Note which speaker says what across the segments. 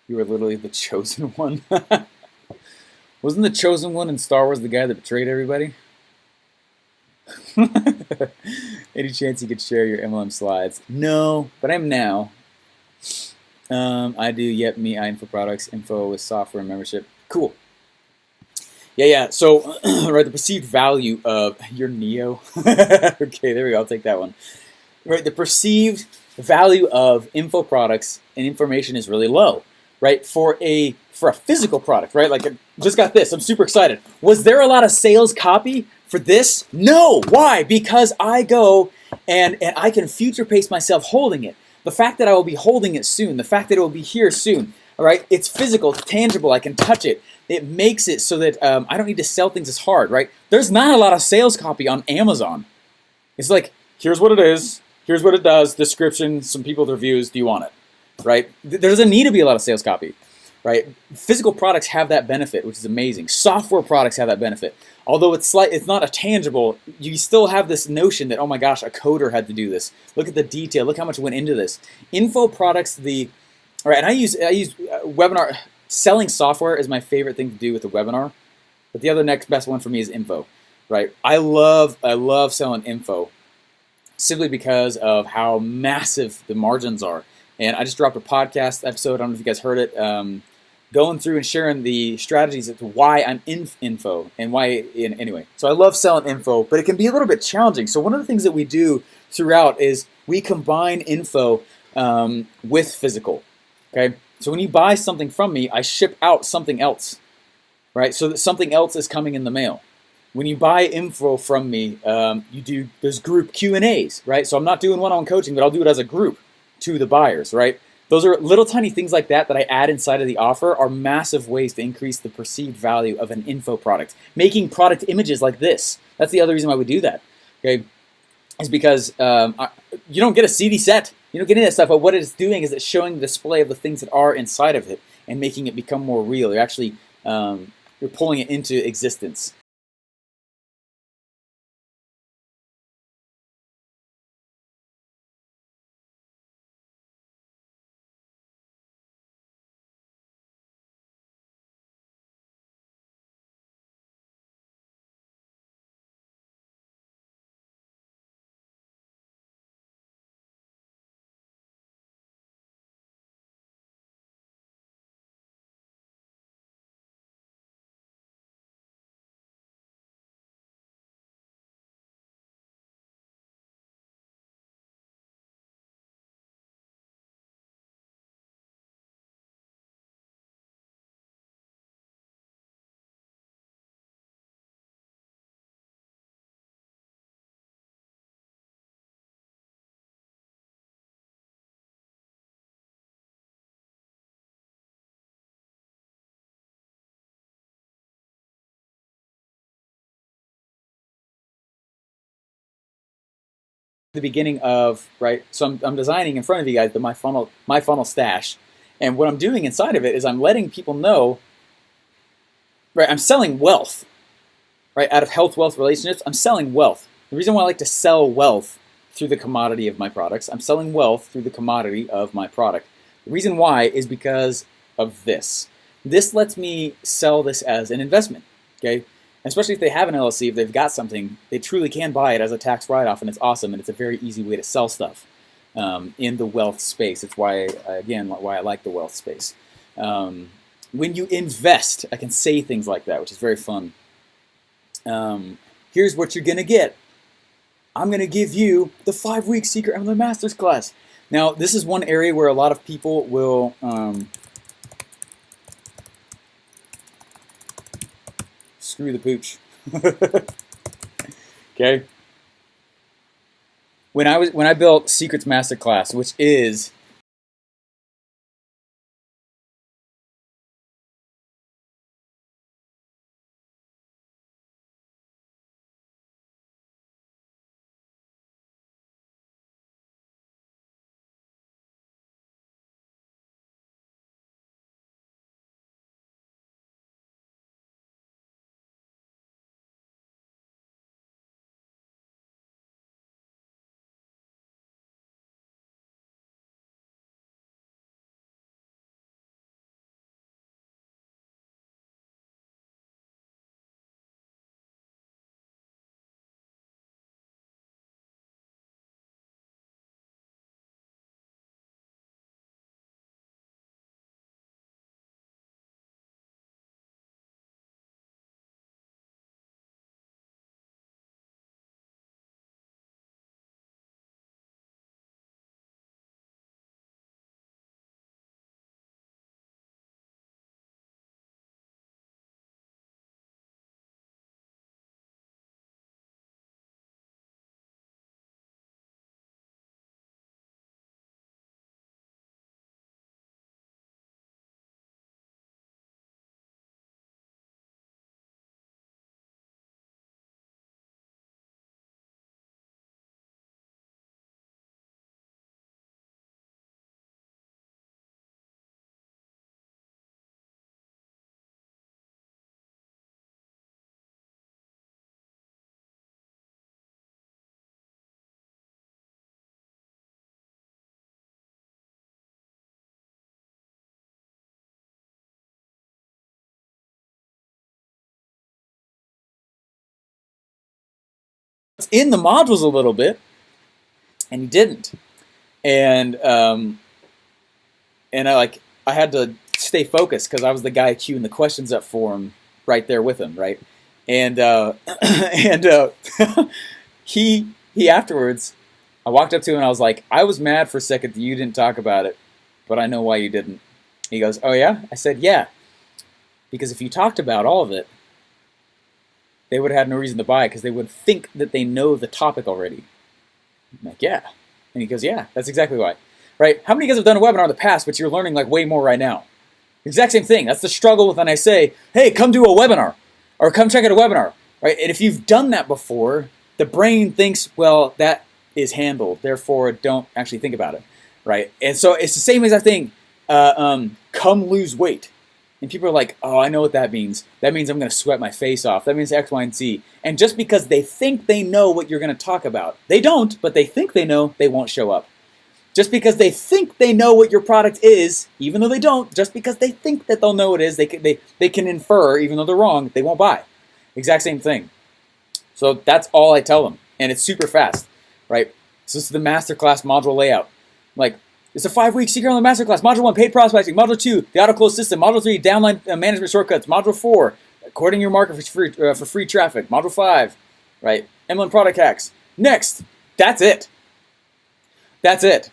Speaker 1: You were literally the chosen one. Wasn't the chosen one in Star Wars the guy that betrayed everybody? Any chance you could share your MLM slides? No, but I'm now. I do. Yep, me. I info products, info with software and membership. Cool. Yeah. So, right, the perceived value of your Neo. Okay, there we go. I'll take that one. Right, the perceived value of info products and information is really low. Right, for a physical product. Right, like I just got this. I'm super excited. Was there a lot of sales copy for this? No. Why? Because I go and I can future pace myself holding it. The fact that I will be holding it soon, the fact that it will be here soon, all right, it's physical, it's tangible, I can touch it. It makes it so that I don't need to sell things as hard, right? There's not a lot of sales copy on Amazon. It's like, here's what it is, here's what it does, description, some people's reviews, do you want it, right? There doesn't need to be a lot of sales copy, right? Physical products have that benefit, which is amazing. Software products have that benefit. Although it's not a tangible, you still have this notion that, oh my gosh, a coder had to do this. Look at the detail, look how much went into this. Info products, all right, and I use webinar, selling software is my favorite thing to do with a webinar, but the other next best one for me is info, right? I love selling info simply because of how massive the margins are. And I just dropped a podcast episode. I don't know if you guys heard it. Going through and sharing the strategies as to why I'm in info and why. Anyway, so I love selling info, but it can be a little bit challenging. So one of the things that we do throughout is we combine info with physical. Okay, so when you buy something from me, I ship out something else, right? So that something else is coming in the mail. When you buy info from me, there's group Q&As, right? So I'm not doing one-on-one coaching, but I'll do it as a group to the buyers, right? Those are little tiny things like that I add inside of the offer are massive ways to increase the perceived value of an info product. Making product images like this. That's the other reason why we do that. Okay, is because you don't get a CD set. You don't get any of that stuff, but what it's doing is it's showing the display of the things that are inside of it and making it become more real. You're actually you're pulling it into existence. The beginning of right. So I'm designing in front of you guys my funnel stash, and what I'm doing inside of it is I'm letting people know. Right, I'm selling wealth. Right, out of health, wealth, relationships, I'm selling wealth. The reason why I like to sell wealth through the commodity of my products, I'm selling wealth through the commodity of my product. The reason why is because of this. This lets me sell this as an investment. Okay, especially if they have an LLC, if they've got something, they truly can buy it as a tax write-off, and it's awesome, and it's a very easy way to sell stuff in the wealth space. It's why, again, why I like the wealth space. When you invest, I can say things like that, which is very fun. Here's what you're gonna get. I'm gonna give you the 5-week Secret MLM Masters class. Now, this is one area where a lot of people will screw the pooch. Okay. When I built Secrets Masterclass, which is in the modules a little bit, and he didn't. And I had to stay focused because I was the guy queuing the questions up for him right there with him, right? And he afterwards, I walked up to him and I was like, I was mad for a second that you didn't talk about it, but I know why you didn't. He goes, oh yeah? I said, yeah. Because if you talked about all of it, they would have had no reason to buy it because they would think that they know the topic already. I'm like, yeah. And he goes, yeah, that's exactly why. Right? How many of you guys have done a webinar in the past, but you're learning like way more right now? Exact same thing. That's the struggle when I say, hey, come do a webinar or come check out a webinar. Right? And if you've done that before, the brain thinks, well, that is handled. Therefore, don't actually think about it. Right? And so it's the same as I think, come lose weight. And people are like, oh, I know what that means. That means I'm going to sweat my face off. That means X, Y, and Z. And just because they think they know what you're going to talk about, they don't, but they think they know, they won't show up. Just because they think they know what your product is, even though they don't, just because they think that they'll know what it is, they can infer, even though they're wrong, they won't buy. Exact same thing. So that's all I tell them. And it's super fast, right? So this is the masterclass module layout. Like, it's a 5-week secret on the masterclass. Module 1, paid prospecting. Module 2, the auto-close system. Module 3, downline management shortcuts. Module 4, courting your market for free traffic. Module 5, right? MLM product hacks. Next, that's it. That's it.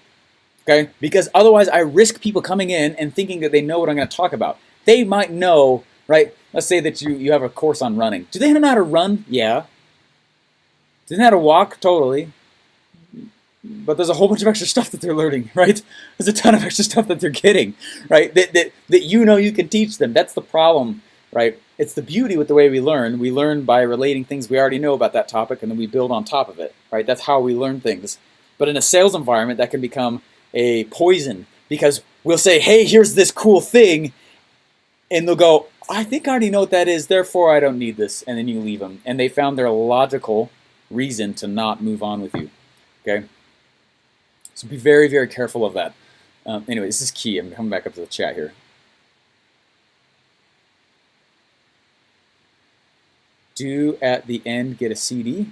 Speaker 1: Okay? Because otherwise I risk people coming in and thinking that they know what I'm going to talk about. They might know, right? Let's say that you have a course on running. Do they know how to run? Yeah. Do they know how to walk? Totally. But there's a whole bunch of extra stuff that they're learning, right? There's a ton of extra stuff that they're getting, right? That you know you can teach them. That's the problem, right? It's the beauty with the way we learn. We learn by relating things we already know about that topic, and then we build on top of it, right? That's how we learn things. But in a sales environment, that can become a poison because we'll say, hey, here's this cool thing, and they'll go, I think I already know what that is, therefore I don't need this, and then you leave them. And they found their logical reason to not move on with you, okay? So be very, very careful of that. Anyway, this is key. I'm coming back up to the chat here. Do at the end get a CD?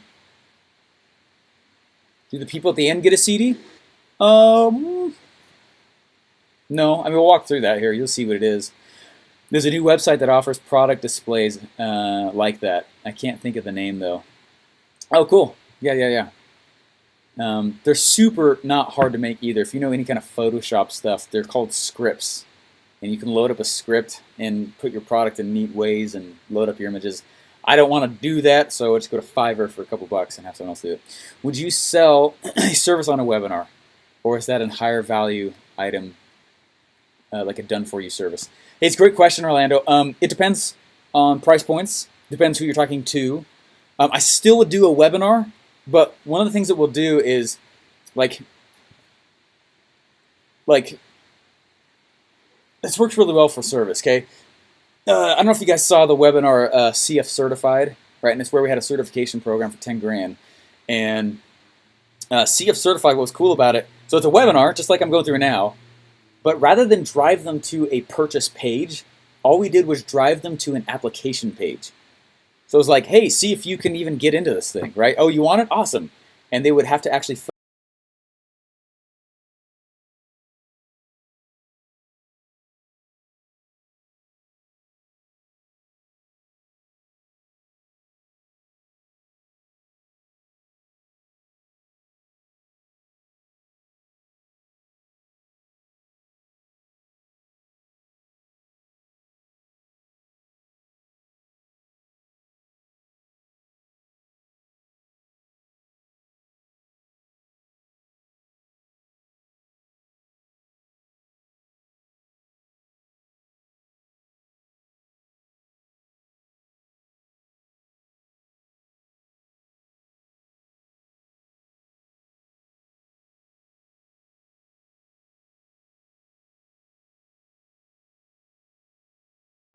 Speaker 1: Do the people at the end get a CD? No. I mean, we'll walk through that here. You'll see what it is. There's a new website that offers product displays like that. I can't think of the name, though. Oh, cool. Yeah. They're super not hard to make either. If you know any kind of Photoshop stuff, they're called scripts. And you can load up a script and put your product in neat ways and load up your images. I don't want to do that, so I'll just go to Fiverr for a couple bucks and have someone else do it. Would you sell a service on a webinar? Or is that a higher value item, like a done-for-you service? Hey, it's a great question, Orlando. It depends on price points. Depends who you're talking to. I still would do a webinar. But one of the things that we'll do is, like this works really well for service, okay? I don't know if you guys saw the webinar CF Certified, right? And it's where we had a certification program for 10 grand. And CF Certified, what was cool about it, so it's a webinar, just like I'm going through now, but rather than drive them to a purchase page, all we did was drive them to an application page. So it was like, hey, see if you can even get into this thing, right? Oh, you want it? Awesome. And they would have to actually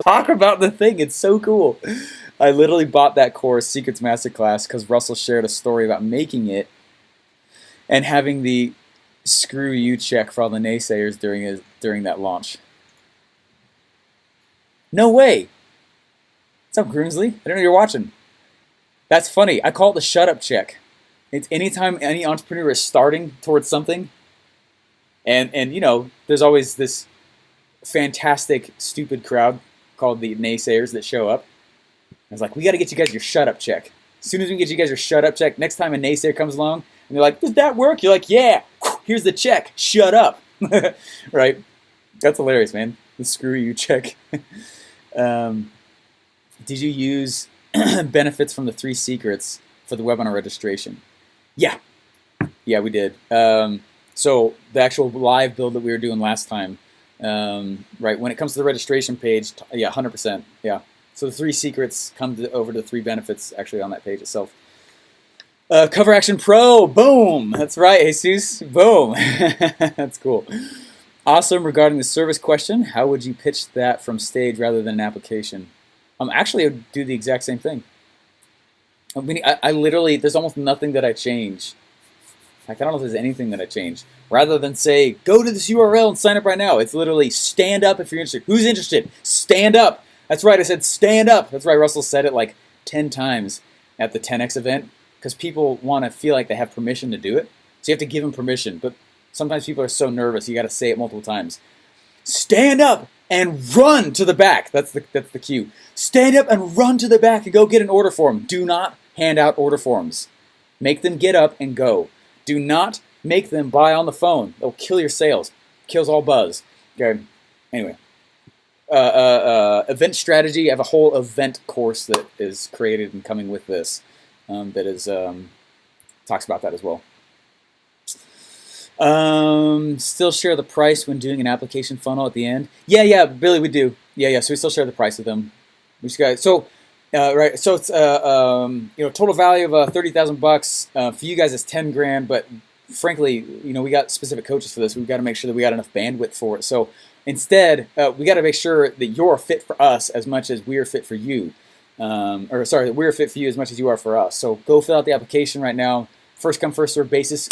Speaker 1: talk about the thing. It's so cool. I literally bought that course, Secrets Masterclass, because Russell shared a story about making it and having the screw you check for all the naysayers during that launch. No way. What's up, Groomsley? I didn't know you were watching. That's funny. I call it the shut up check. It's anytime any entrepreneur is starting towards something, and you know, there's always this fantastic, stupid crowd called the naysayers that show up. I was like, we got to get you guys your shut up check. As soon as we get you guys your shut up check, next time a naysayer comes along and they're like, does that work? You're like, yeah, here's the check. Shut up. Right? That's hilarious, man. The screw you check. um, did you use benefits from the 3 secrets for the webinar registration? Yeah. Yeah, we did. So the actual live build that we were doing last time, right, when it comes to the registration page, yeah, 100%. Yeah. So the 3 secrets come over to the 3 benefits actually on that page itself. Cover Action Pro, boom! That's right, Jesus, boom! That's cool. Awesome. Regarding the service question, how would you pitch that from stage rather than an application? Actually, I would do the exact same thing. I mean, I literally, there's almost nothing that I change. Like, I don't know if there's anything that I change. Rather than say, go to this URL and sign up right now, it's literally stand up if you're interested. Who's interested? Stand up. That's right, I said stand up. That's right, Russell said it like 10 times at the 10X event because people want to feel like they have permission to do it. So you have to give them permission. But sometimes people are so nervous, you got to say it multiple times. Stand up and run to the back. That's the cue. Stand up and run to the back and go get an order form. Do not hand out order forms. Make them get up and go. Do not make them buy on the phone. It'll kill your sales. Kills all buzz. Okay. Anyway. Event strategy. I have a whole event course that is created and coming with this that is talks about that as well. Still share the price when doing an application funnel at the end. Yeah, Billy, we do. Yeah. So we still share the price with them. We just got so. Right, so it's total value of $30,000 for you guys. It's 10 grand, but frankly, we got specific coaches for this. We've got to make sure that we got enough bandwidth for it. So instead, we got to make sure that you're a fit for us as much as we're fit for you, that we're fit for you as much as you are for us. So go fill out the application right now. First come, first serve basis.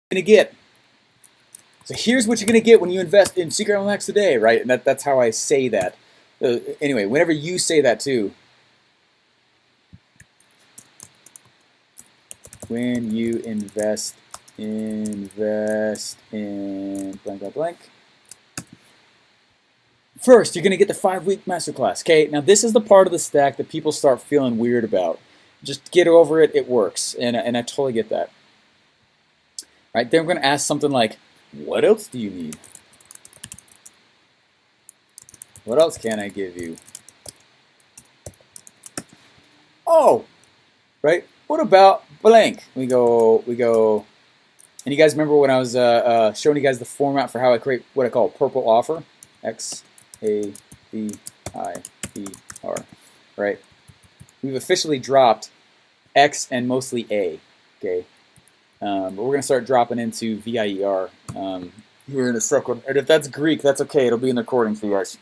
Speaker 1: Gonna get. So here's what you're gonna get when you invest in Secret MLM Hacks today, right? And that's how I say that. Anyway, whenever you say that too, when you invest in blank blank blank. First, you're gonna get the 5-week masterclass. Okay, now this is the part of the stack that people start feeling weird about. Just get over it. It works, and I totally get that. Right? Then we're gonna ask something like, what else do you need? What else can I give you? Oh, right. What about blank? We go. And you guys remember when I was showing you guys the format for how I create what I call a purple offer? XAVIER, right? We've officially dropped X and mostly A, okay? But we're gonna start dropping into VIER here in a second. And if that's Greek, that's okay. It'll be in the recording for you guys.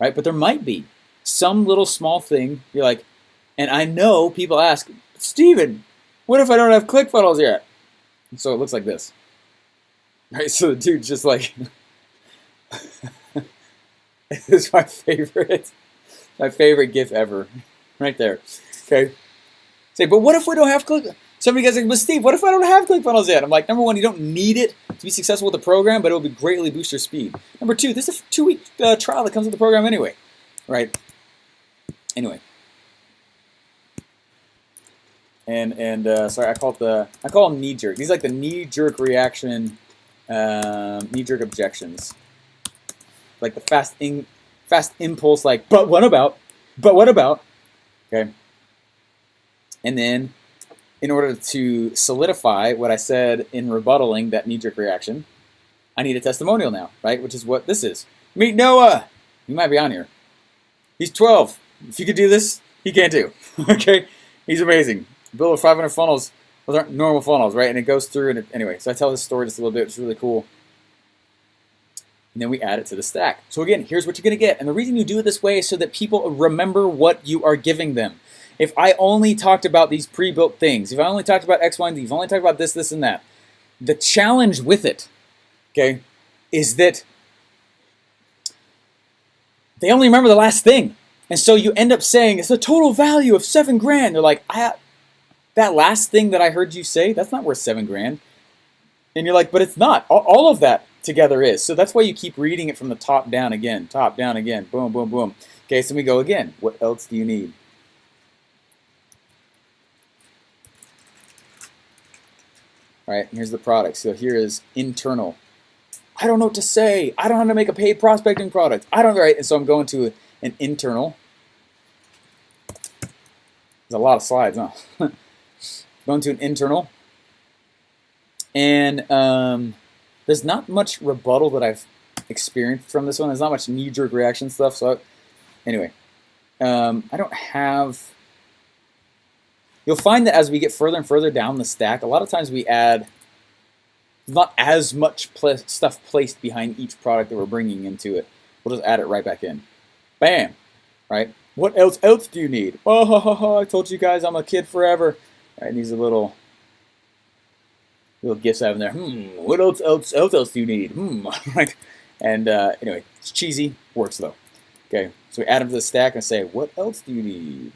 Speaker 1: Right? But there might be some little small thing. You're like, and I know people ask, Steven, what if I don't have ClickFunnels yet? And so it looks like this. Right? So the dude's just like, this is my favorite GIF ever. Right there. Okay. Say, but what if we don't have Somebody guys like, but Steve, what if I don't have ClickFunnels yet? I'm like, number one, you don't need it to be successful with the program, but it will be greatly boost your speed. Number two, this is a 2-week trial that comes with the program anyway, right? Anyway, and sorry, I call them knee jerk. These are like the knee jerk reaction, knee jerk objections, like the fast impulse, like, but what about, okay, and then in order to solidify what I said in rebuttaling that knee-jerk reaction, I need a testimonial now, right? Which is what this is. Meet Noah. He might be on here. He's 12. If you could do this, he can't do. Okay? He's amazing. Build 500 funnels. Those aren't normal funnels, right? And it goes through, and anyway, so I tell this story just a little bit, which is really cool. And then we add it to the stack. So again, here's what you're going to get. And the reason you do it this way is so that people remember what you are giving them. If I only talked about these pre-built things, if I only talked about X, Y, and Z, if I only talked about this, this, and that, the challenge with it, okay, is that they only remember the last thing. And so you end up saying, it's a total value of $7,000. They're like, that last thing that I heard you say, that's not worth $7,000. And you're like, but it's not. All of that together is. So that's why you keep reading it from the top down again. Top down again. Boom, boom, boom. Okay, so we go again. What else do you need? All right, here's the product. So here is internal. I don't know what to say. I don't know how to make a paid prospecting product. I don't, right? And so I'm going to an internal. There's a lot of slides, huh? Going to an internal. And there's not much rebuttal that I've experienced from this one. There's not much knee-jerk reaction stuff. So anyway, I don't have... You'll find that as we get further and further down the stack, a lot of times we add not as much stuff placed behind each product that we're bringing into it. We'll just add it right back in. Bam! Right? What else do you need? Oh, I told you guys I'm a kid forever. All right, these are little gifts I have in there. What else do you need? Right? And anyway, it's cheesy, works though. Okay, so we add them to the stack and say, what else do you need?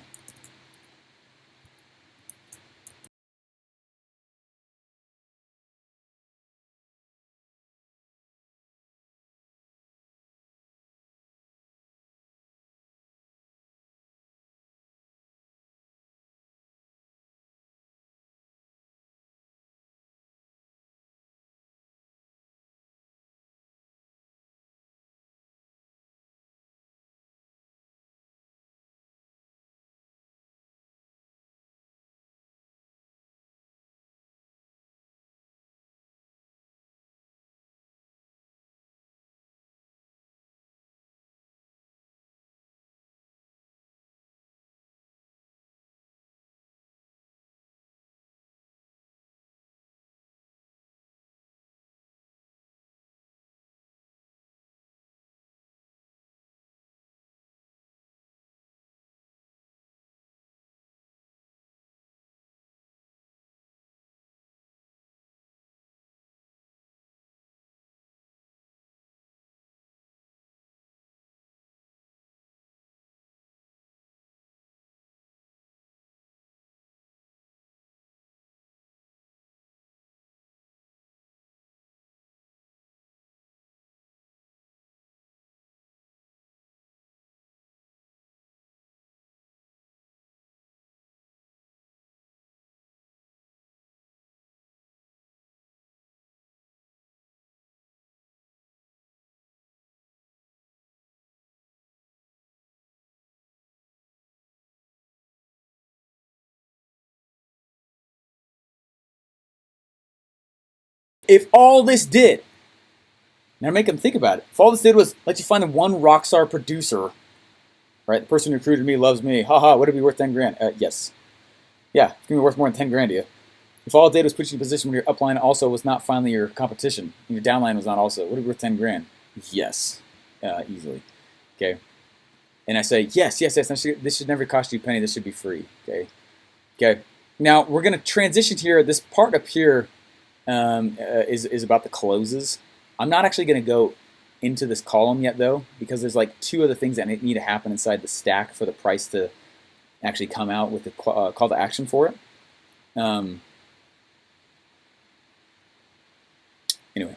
Speaker 1: If all this did, now make them think about it. If all this did was let you find one rock star producer, right? The person who recruited me loves me. Haha, would it be worth $10,000? Yes. Yeah, it's gonna be worth more than $10,000 to you. If all it did was put you in a position where your upline also was not finally your competition, and your downline was not also, would it be worth $10,000? Yes, easily. Okay. And I say, yes. This should never cost you a penny. This should be free. Okay. Okay. Now we're gonna transition here. This part up here is about the closes. I'm not actually going to go into this column yet though, because there's like two other things that need to happen inside the stack for the price to actually come out with the call to action for it. Anyway,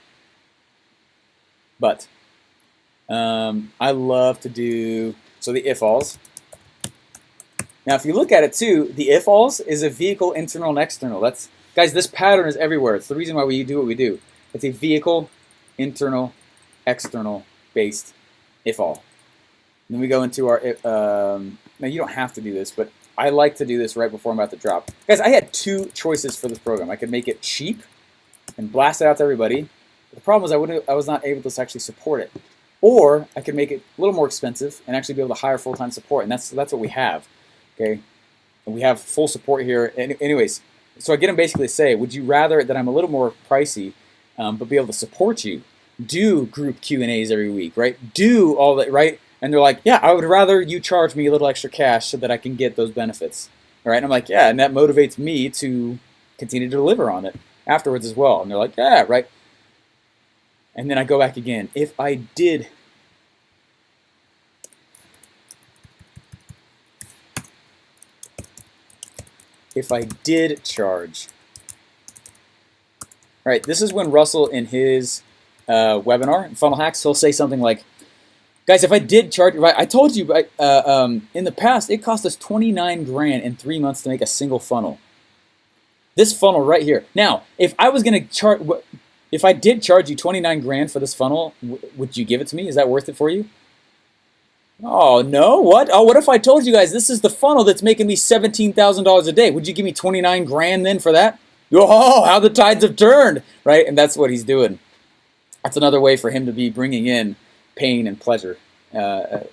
Speaker 1: but I love to do, so the if-alls. Now if you look at it too, the if-alls is a vehicle, internal, and external. That's, guys, this pattern is everywhere. It's the reason why we do what we do. It's a vehicle, internal, external based if-all. Then we go into our, now you don't have to do this, but I like to do this right before I'm about to drop. Guys, I had two choices for this program. I could make it cheap and blast it out to everybody. The problem was I was not able to actually support it. Or I could make it a little more expensive and actually be able to hire full-time support, and that's what we have. Okay, and we have full support here. And anyways, so I get them basically to say, would you rather that I'm a little more pricey, but be able to support you, do group Q&As every week, right? Do all that, right? And they're like, yeah, I would rather you charge me a little extra cash so that I can get those benefits, all right? And I'm like, yeah, and that motivates me to continue to deliver on it afterwards as well. And they're like, yeah, right. And then I go back again. If I did charge, right, this is when Russell in his webinar, Funnel Hacks, he'll say something like, guys, if I did charge, right, I told you in the past, it cost us 29 grand in 3 months to make a single funnel. This funnel right here. Now, if I was going to charge, if I did charge you 29 grand for this funnel, would you give it to me? Is that worth it for you? Oh, no, what? Oh, what if I told you guys this is the funnel that's making me $17,000 a day? Would you give me 29 grand then for that? Oh, how the tides have turned, right? And that's what he's doing. That's another way for him to be bringing in pain and pleasure.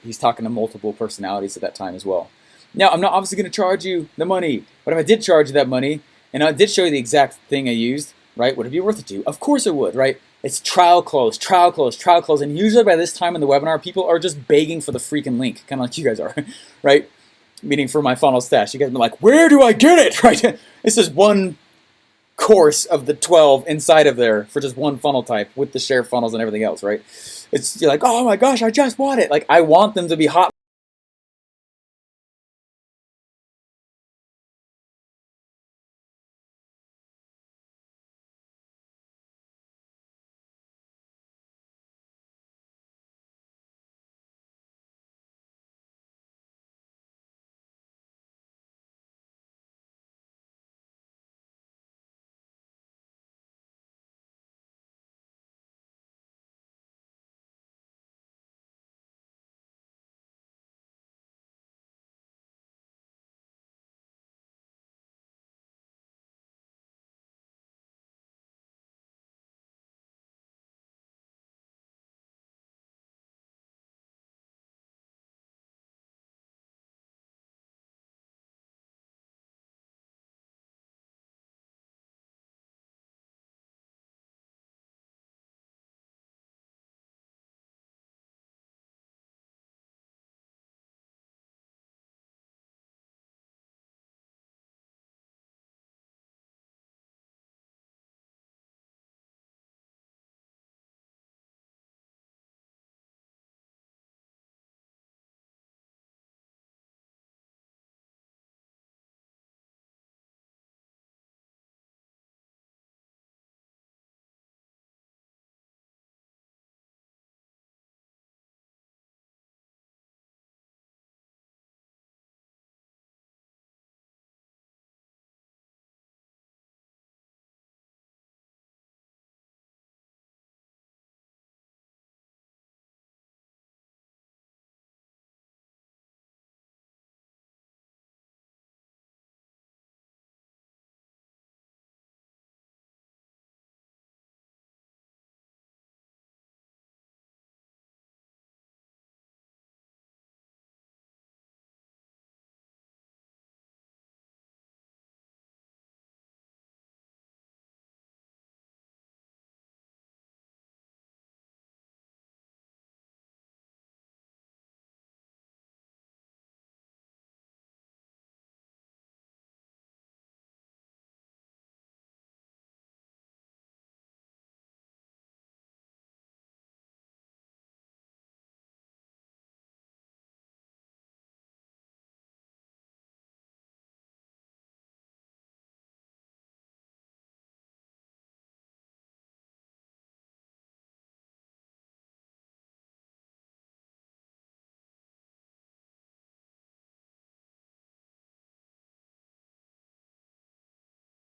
Speaker 1: He's talking to multiple personalities at that time as well. Now, I'm not obviously going to charge you the money, but if I did charge you that money, and I did show you the exact thing I used, right, would it be worth it to you? Of course it would, right? It's trial close, trial close, trial close, and usually by this time in the webinar, people are just begging for the freaking link, kind of like you guys are, right? Meaning for my funnel stash. You guys are like, where do I get it, right? This is one course of the 12 inside of there for just one funnel type with the share funnels and everything else, right? You're like, oh my gosh, I just want it. Like, I want them to be hot.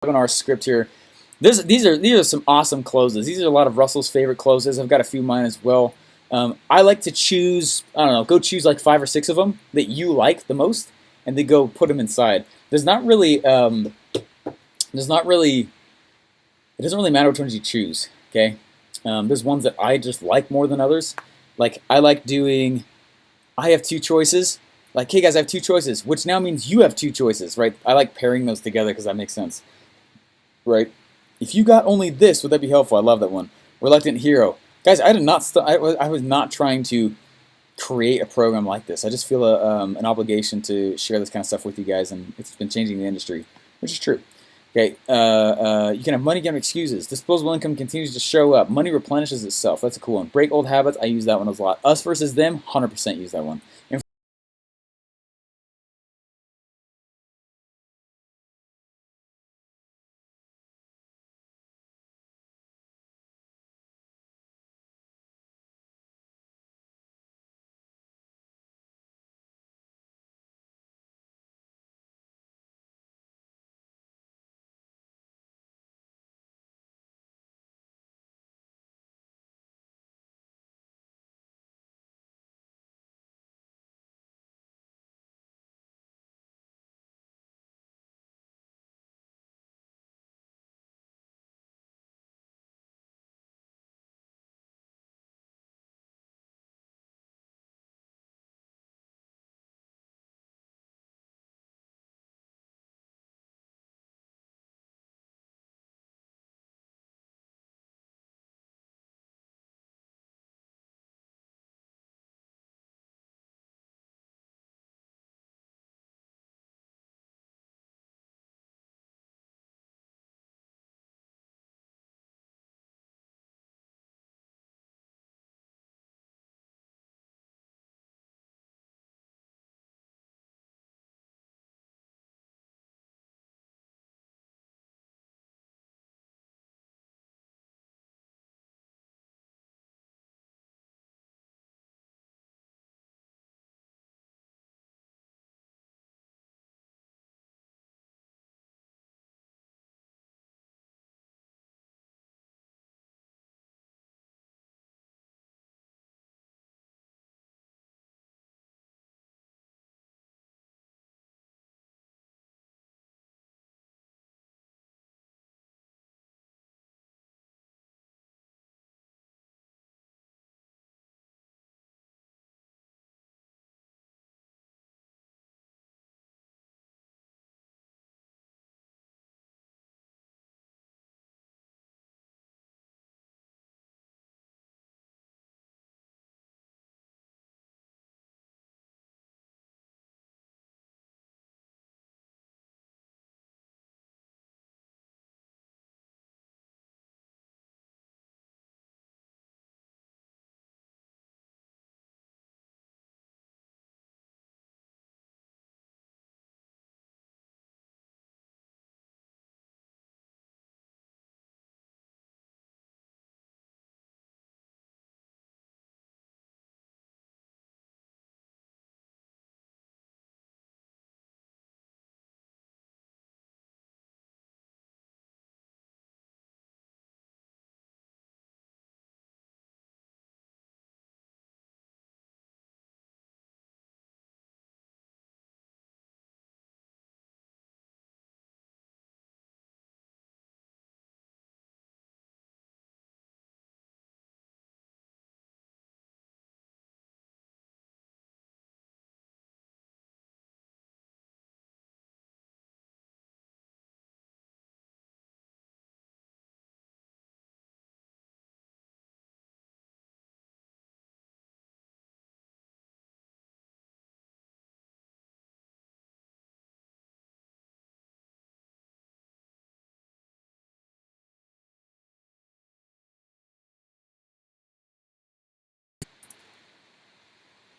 Speaker 1: Webinar script here. These are some awesome closes. These are a lot of Russell's favorite closes. I've got a few of mine as well. I like to choose, I don't know, go choose like 5 or 6 of them that you like the most, and they go put them inside. There's not really, it doesn't really matter which ones you choose. Okay, there's ones that I just like more than others. Like I like doing, I have two choices. Like, hey guys, I have two choices, which now means you have two choices, right? I like pairing those together because that makes sense, right? If you got only this, would that be helpful? I love that one. Reluctant hero, guys. I did not. I was not trying to create a program like this. I just feel an obligation to share this kind of stuff with you guys, and it's been changing the industry, which is true. Okay, you can have money game excuses. Disposable income continues to show up. Money replenishes itself. That's a cool one. Break old habits. I use that one a lot. Us versus them. 100% use that one.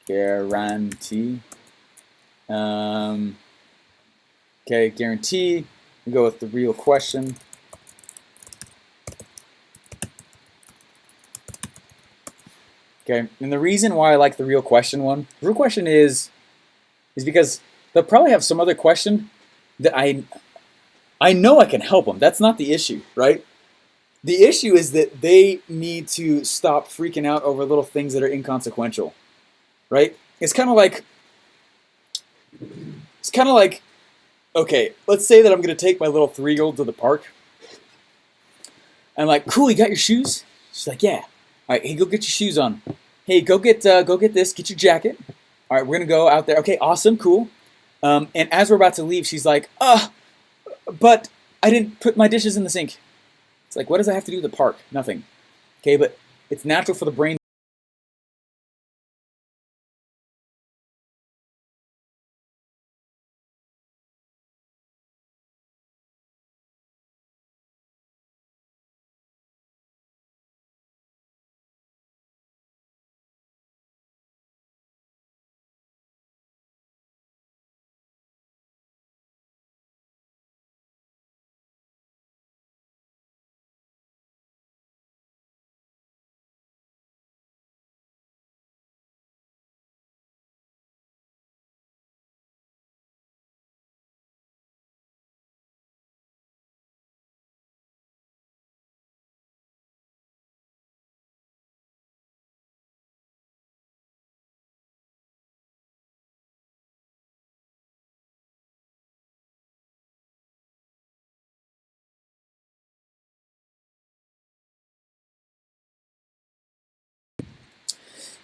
Speaker 1: Guarantee. Okay, guarantee. We go with the real question. Okay, and the reason why I like the real question one, the real question is because they'll probably have some other question that I know I can help them. That's not the issue, right? The issue is that they need to stop freaking out over little things that are inconsequential, right? It's kind of like It's kind of like, okay, let's say that I'm going to take my little 3-year-old to the park. I'm like, cool, you got your shoes? She's like, yeah. All right, hey, go get your shoes on. Hey, go get this, get your jacket. All right, we're going to go out there. Okay, awesome, cool. And as we're about to leave, she's like, but I didn't put my dishes in the sink. It's like, what does that have to do with the park? Nothing. Okay, but it's natural for the brain.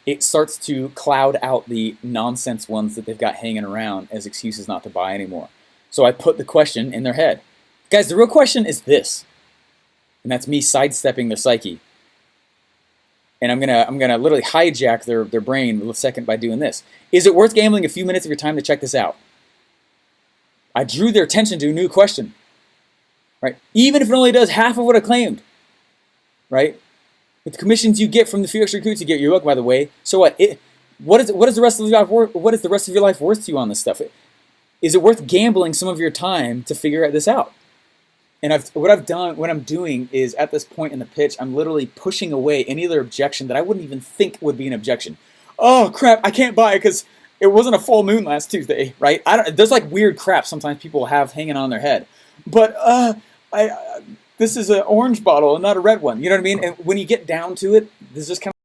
Speaker 1: It starts to cloud out the nonsense ones that they've got hanging around as excuses not to buy anymore. So I put the question in their head. Guys, the real question is this. And that's me sidestepping their psyche. And I'm gonna literally hijack their brain a second by doing this. Is it worth gambling a few minutes of your time to check this out? I drew their attention to a new question. Right? Even if it only does half of what I claimed. Right? With the commissions you get from the few extra recruits you get your book, by the way, so what? What is the rest of your life worth? What is the rest of your life worth to you on this stuff? Is it worth gambling some of your time to figure this out? And what I'm doing is at this point in the pitch, I'm literally pushing away any other objection that I wouldn't even think would be an objection. Oh crap! I can't buy it because it wasn't a full moon last Tuesday, right? There's like weird crap sometimes people have hanging on their head, but this is an orange bottle and not a red one. You know what I mean? And when you get down to it, there's just kind of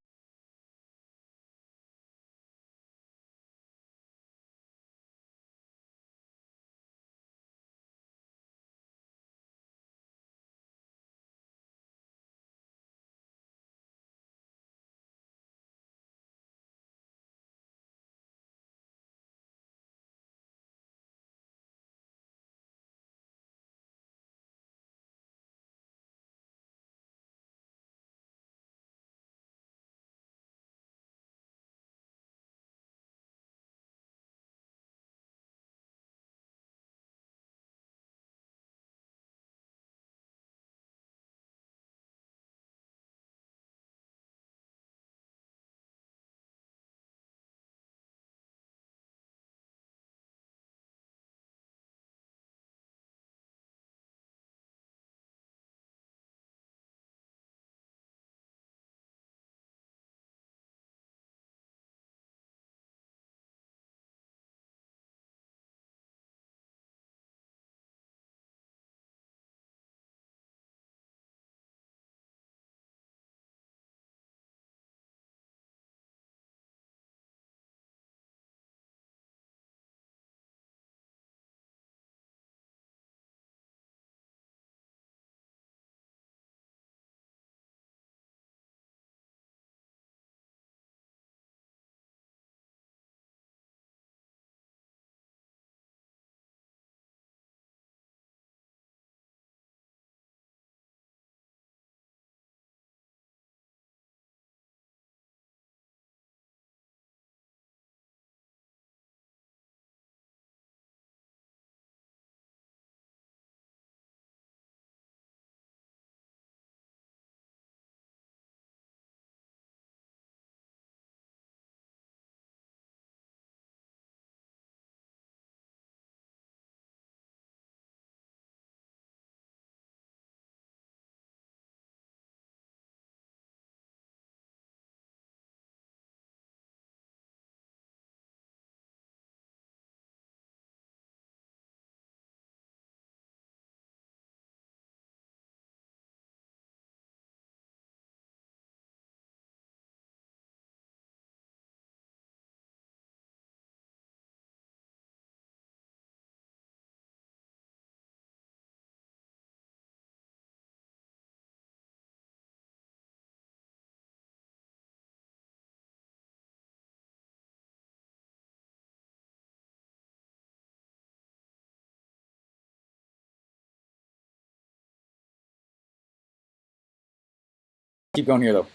Speaker 1: keep going here though.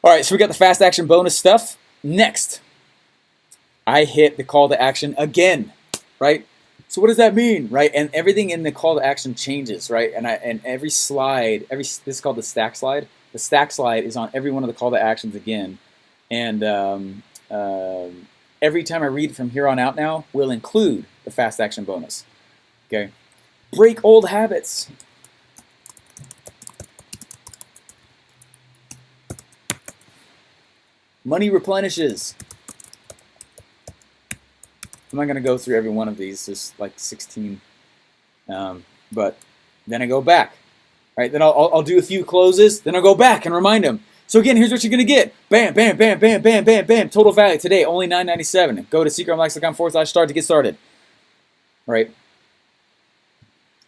Speaker 1: All right, so we got the fast action bonus stuff. Next, I hit the call to action again, right? So what does that mean, right? And everything in the call to action changes, right? And every slide, this is called the stack slide. The stack slide is on every one of the call to actions again, and every time I read from here on out now will include the fast action bonus. Okay, break old habits. Money replenishes. I'm not going to go through every one of these. There's like 16. But then I go back. Right? Then I'll do a few closes. Then I'll go back and remind them. So again, here's what you're going to get. Bam, bam, bam, bam, bam, bam, bam. Total value today, only $9.97. Go to secretrmlax.com/start to get started. Right?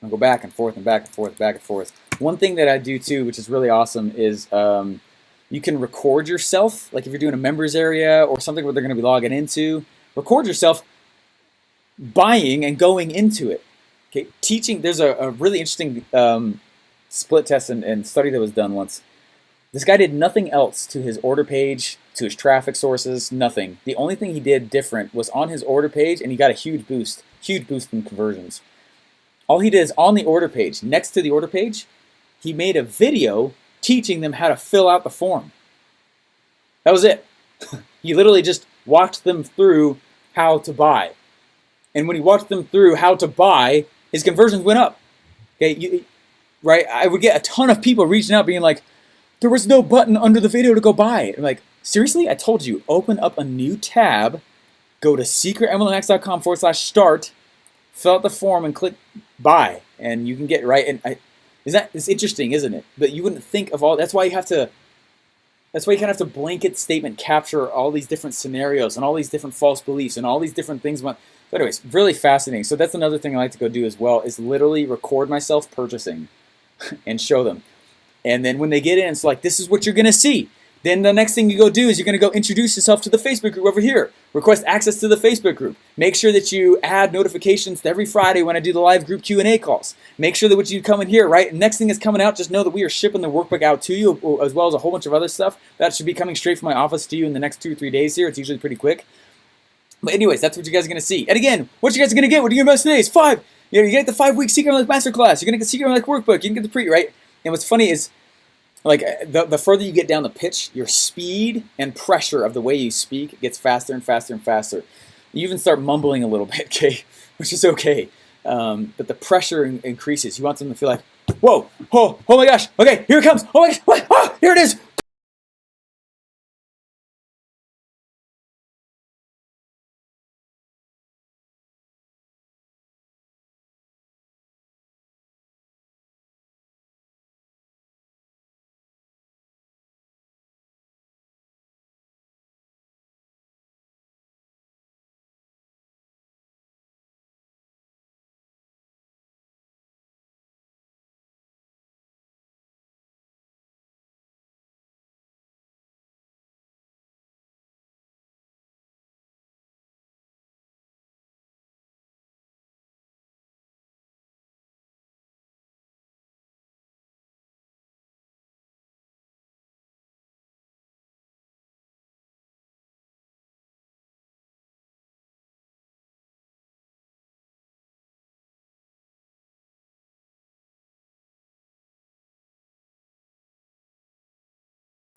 Speaker 1: I'll go back and forth and back and forth, back and forth. One thing that I do too, which is really awesome, is you can record yourself. Like if you're doing a members area or something where they're going to be logging into, record yourself buying and going into it. Okay, teaching. There's a really interesting split test and study that was done once. This guy did nothing else to his order page, to his traffic sources, nothing. The only thing he did different was on his order page, and he got a huge boost in conversions. All he did is on the order page, next to the order page, he made a video teaching them how to fill out the form. That was it. He literally just walked them through how to buy. And when he walked them through how to buy, his conversions went up. Okay, right? I would get a ton of people reaching out being like, there was no button under the video to go buy. I'm like, seriously? I told you, open up a new tab, go to secretrmlax.com/start, fill out the form and click buy, and you can get right. And it's interesting, isn't it? But you wouldn't think of all. That's why you kind of have to blanket statement capture all these different scenarios and all these different false beliefs and all these different things. But anyways, really fascinating. So that's another thing I like to go do as well, is literally record myself purchasing and show them. And then when they get in, it's like, this is what you're going to see. Then the next thing you go do is you're going to go introduce yourself to the Facebook group over here. Request access to the Facebook group. Make sure that you add notifications to every Friday when I do the live group Q&A calls. Make sure that when you come in here, right? Next thing is coming out, just know that we are shipping the workbook out to you, as well as a whole bunch of other stuff. That should be coming straight from my office to you in the next 2 or 3 days here. It's usually pretty quick. But anyways, that's what you guys are going to see. And again, what you guys are going to get, what are you going to invest today is 5. You get the 5-week Secret Life Masterclass. You're going to get the Secret Life workbook. You can get the pre, right? And what's funny is, like, the further you get down the pitch, your speed and pressure of the way you speak gets faster and faster and faster. You even start mumbling a little bit, okay, which is okay. But the pressure increases. You want them to feel like, whoa, oh my gosh, okay, here it comes. Oh my gosh, what? Oh, here it is.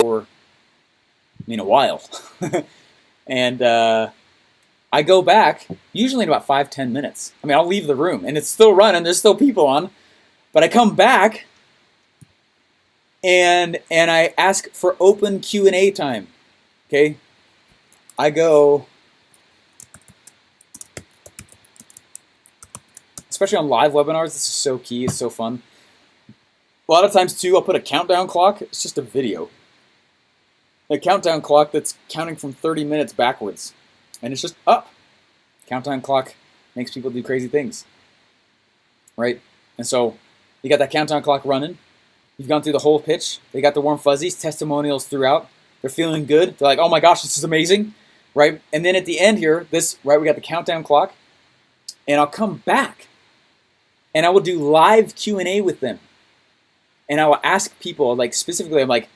Speaker 1: For a while. And I go back usually in about 5-10 minutes. I mean, I'll leave the room and it's still running, there's still people on, but I come back and I ask for open Q&A time. Okay, I go, especially on live webinars, this is so key, it's so fun. A lot of times too, I'll put a countdown clock. It's just a video. A countdown clock that's counting from 30 minutes backwards. And it's just up. Countdown clock makes people do crazy things. Right? And so you got that countdown clock running. You've gone through the whole pitch. They got the warm fuzzies, testimonials throughout. They're feeling good. They're like, oh my gosh, this is amazing. Right? And then at the end here, we got the countdown clock. And I'll come back. And I will do live Q&A with them. And I will ask people, like specifically, I'm like,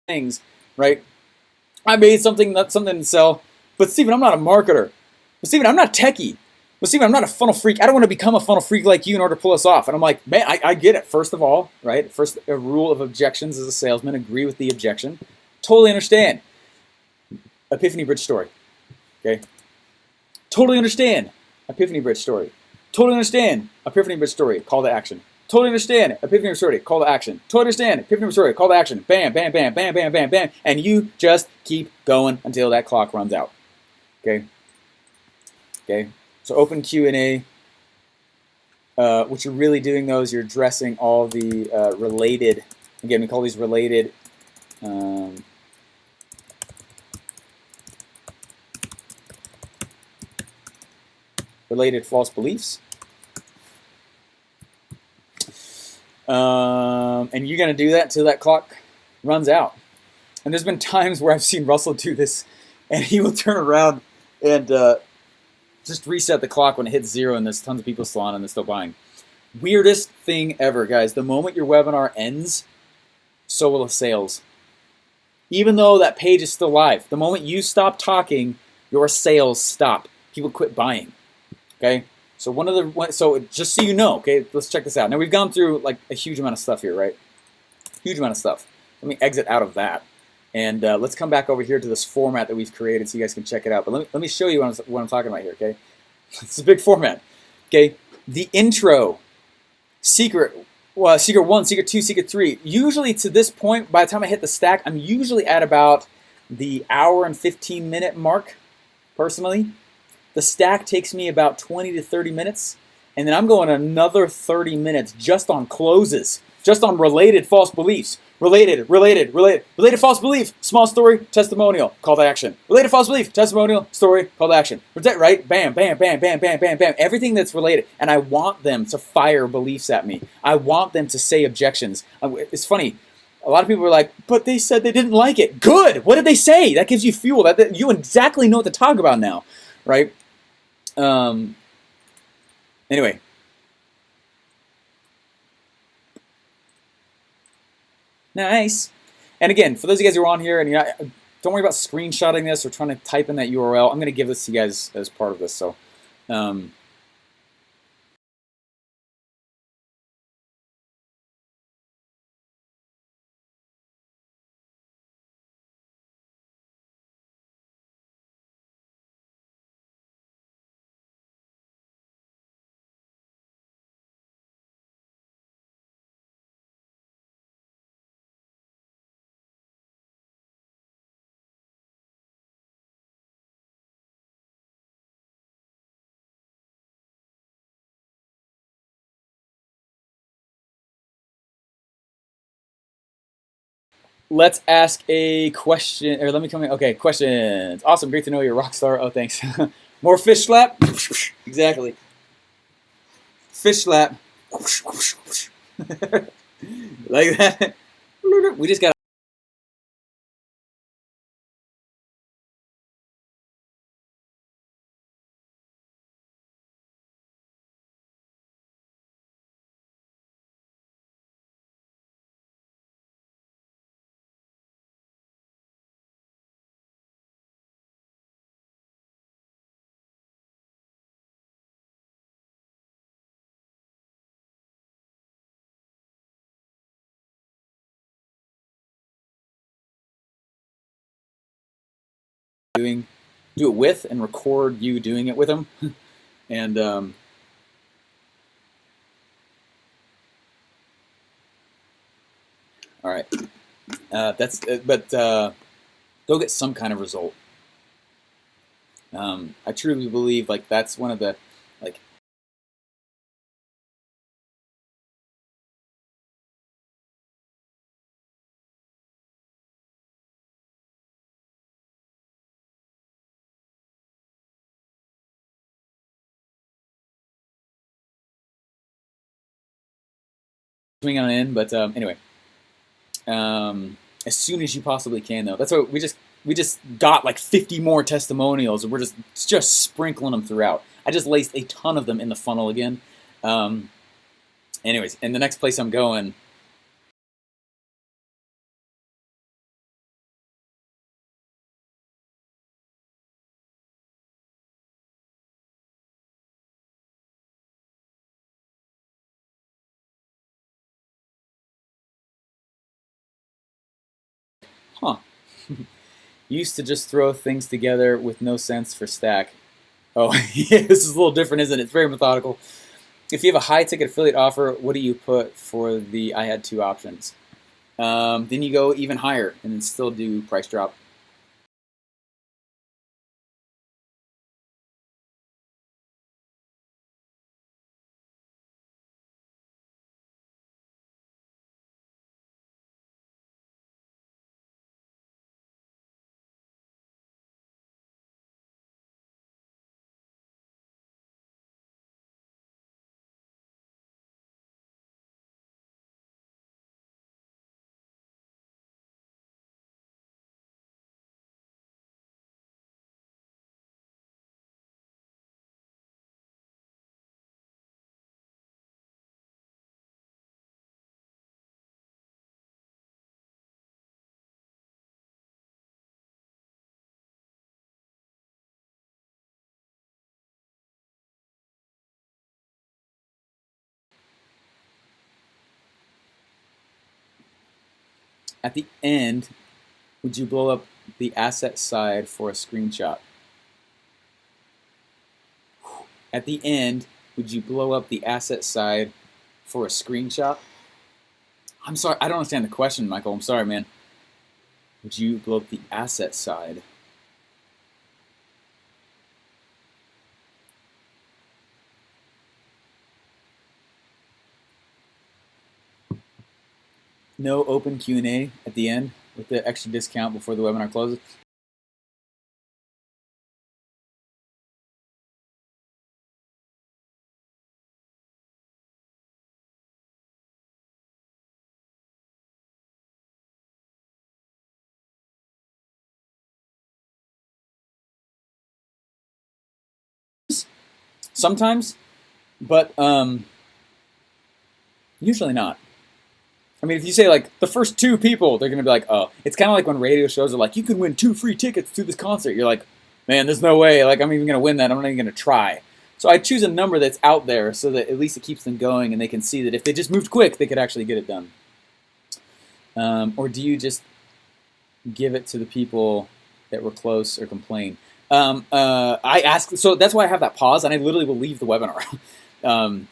Speaker 1: things, right? I made something to sell, but Steven, I'm not a marketer. But Steven, I'm not techie. But Steven, I'm not a funnel freak. I don't want to become a funnel freak like you in order to pull us off. And I'm like, man, I get it. First of all, right? First, a rule of objections as a salesman, agree with the objection. Totally understand. Epiphany Bridge story. Okay? Totally understand. Epiphany Bridge story. Totally understand. Epiphany Bridge story. Call to action. Totally understand. Epiphany Bridge story. Call to action. Totally understand. Epiphany Bridge story. Call to action. Bam, bam, bam, bam, bam, bam, bam. And you just keep going until that clock runs out. Okay? Okay? So open Q&A. What you're really doing, though, is you're addressing all the related, again, we call these related related false beliefs. And you're going to do that until that clock runs out. And there's been times where I've seen Russell do this, and he will turn around and just reset the clock when it hits 0 and there's tons of people still on and they're still buying. Weirdest thing ever, guys. The moment your webinar ends, so will the sales. Even though that page is still live, the moment you stop talking, your sales stop. People quit buying. Okay? So just so you know, okay, let's check this out. Now we've gone through like a huge amount of stuff here, right? Huge amount of stuff. Let me exit out of that. And let's come back over here to this format that we've created so you guys can check it out. But let me show you what I'm talking about here, okay? It's a big format, okay? The intro, secret 1, secret 2, secret 3. Usually to this point, by the time I hit the stack, I'm usually at about the hour and 15-minute mark, personally. The stack takes me about 20 to 30 minutes, and then I'm going another 30 minutes just on closes, just on related false beliefs. Related false belief, small story, testimonial, call to action. Related false belief, testimonial, story, call to action. Right? Bam, bam, bam, bam, bam, bam, bam. Everything that's related. And I want them to fire beliefs at me. I want them to say objections. It's funny. A lot of people are like, but they said they didn't like it. Good. What did they say? That gives you fuel. That you exactly know what to talk about now. Right? Anyway. Nice. And again, for those of you guys who are on here, and don't worry about screenshotting this or trying to type in that URL. I'm going to give this to you guys as part of this. So, let's ask a question, or let me come in. Okay, questions. Awesome, great to know you're a rock star. Oh, thanks. More fish slap? Exactly. Fish slap. Like that. We just got do it with and record you doing it with them. And all right, but go get some kind of result. I truly believe like that's one of the like swing on in. But anyway, as soon as you possibly can, though. That's what we just got like 50 more testimonials, and we're just sprinkling them throughout. I just laced a ton of them in the funnel again. Anyways, and the next place I'm going Huh. Used to just throw things together with no sense for stack. Oh, yeah, this is a little different, isn't it? It's very methodical. If you have a high ticket affiliate offer, what do you put for the I had two options? Then you go even higher and then still do price drop. At the end, would you blow up the asset side for a screenshot? At the end, would you blow up the asset side for a screenshot? I'm sorry, I don't understand the question, Michael. I'm sorry, man. Would you blow up the asset side? No open Q&A at the end with the extra discount before the webinar closes? Sometimes, but usually not. I mean, if you say like the first two people, they're gonna be like, oh, it's kind of like when radio shows are like, you can win 2 free tickets to this concert. You're like, man, there's no way. Like, I'm even gonna win that. I'm not even gonna try. So I choose a number that's out there so that at least it keeps them going and they can see that if they just moved quick, they could actually get it done. Or do you just give it to the people that were close or complain? I ask, so that's why I have that pause, and I literally will leave the webinar. um,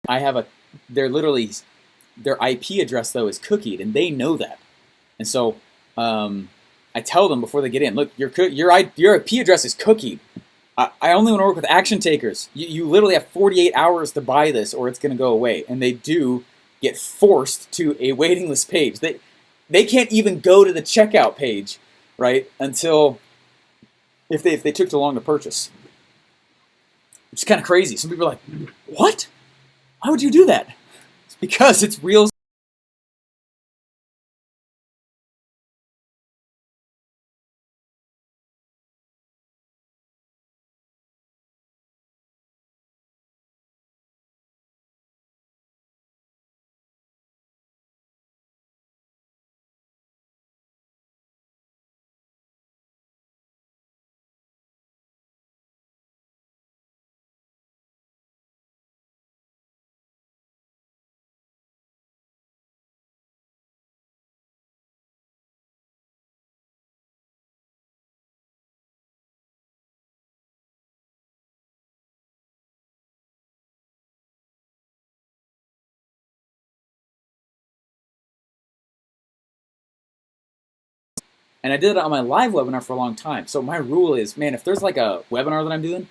Speaker 1: I have a, they're literally, their IP address though is cookied, and they know that. And so I tell them before they get in, look, your IP address is cookied. I only want to work with action takers. You literally have 48 hours to buy this, or it's going to go away. And they do get forced to a waiting list page. They can't even go to the checkout page, right? Until if they took too long to purchase, which is kind of crazy. Some people are like, "What? Why would you do that?" It's because it's real And I did it on my live webinar for a long time. So my rule is, man, if there's like a webinar that I'm doing,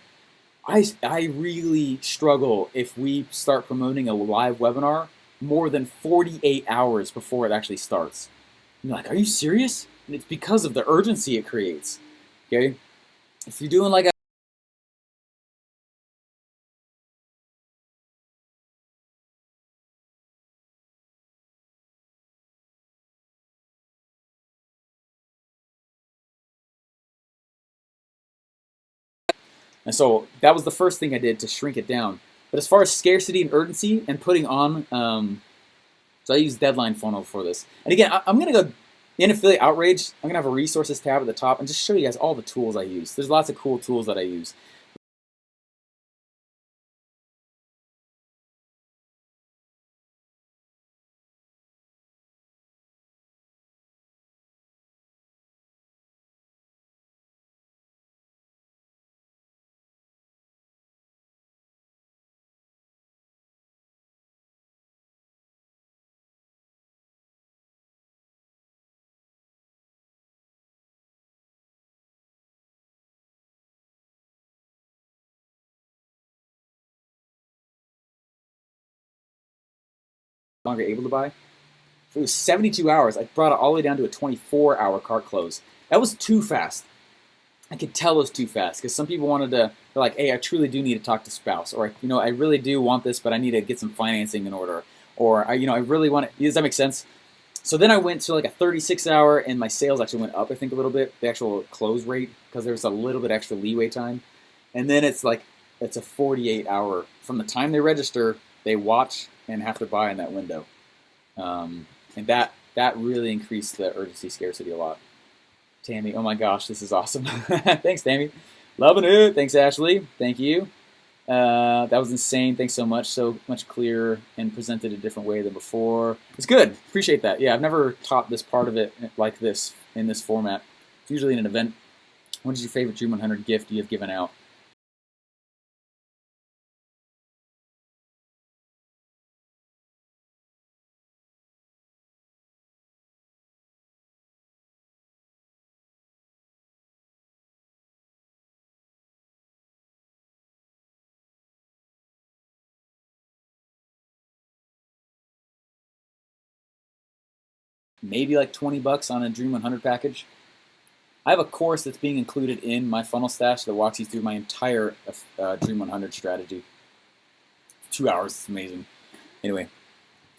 Speaker 1: I really struggle if we start promoting a live webinar more than 48 hours before it actually starts. And you're like, are you serious? And it's because of the urgency it creates. Okay? If you're doing like a And so that was the first thing I did to shrink it down. But as far as scarcity and urgency and putting on, so I use Deadline Funnel for this. And again, I'm going to go in Affiliate Outrage. I'm going to have a resources tab at the top and just show you guys all the tools I use. There's lots of cool tools that I use. No longer able to buy. If it was 72 hours, I brought it all the way down to a 24-hour cart close. That was too fast. I could tell it was too fast because some people wanted to, they're like, hey, I truly do need to talk to spouse, or I really do want this, but I need to get some financing in order, or I really want it. Does that make sense? So then I went to like a 36-hour, and my sales actually went up, I think, a little bit, the actual close rate, because there was a little bit extra leeway time. And then it's a 48-hour. From the time they register, they watch and have to buy in that window. And that really increased the urgency scarcity a lot. Tammy, oh my gosh, this is awesome. Thanks, Tammy. Loving it. Thanks, Ashley. Thank you. That was insane. Thanks so much. So much clearer and presented a different way than before. It's good. Appreciate that. Yeah, I've never taught this part of it like this, in this format. It's usually in an event. What is your favorite Dream 100 gift you have given out? Maybe like 20 bucks on a Dream 100 package. I have a course that's being included in my funnel stash that walks you through my entire Dream 100 strategy. 2 hours. It's amazing. Anyway,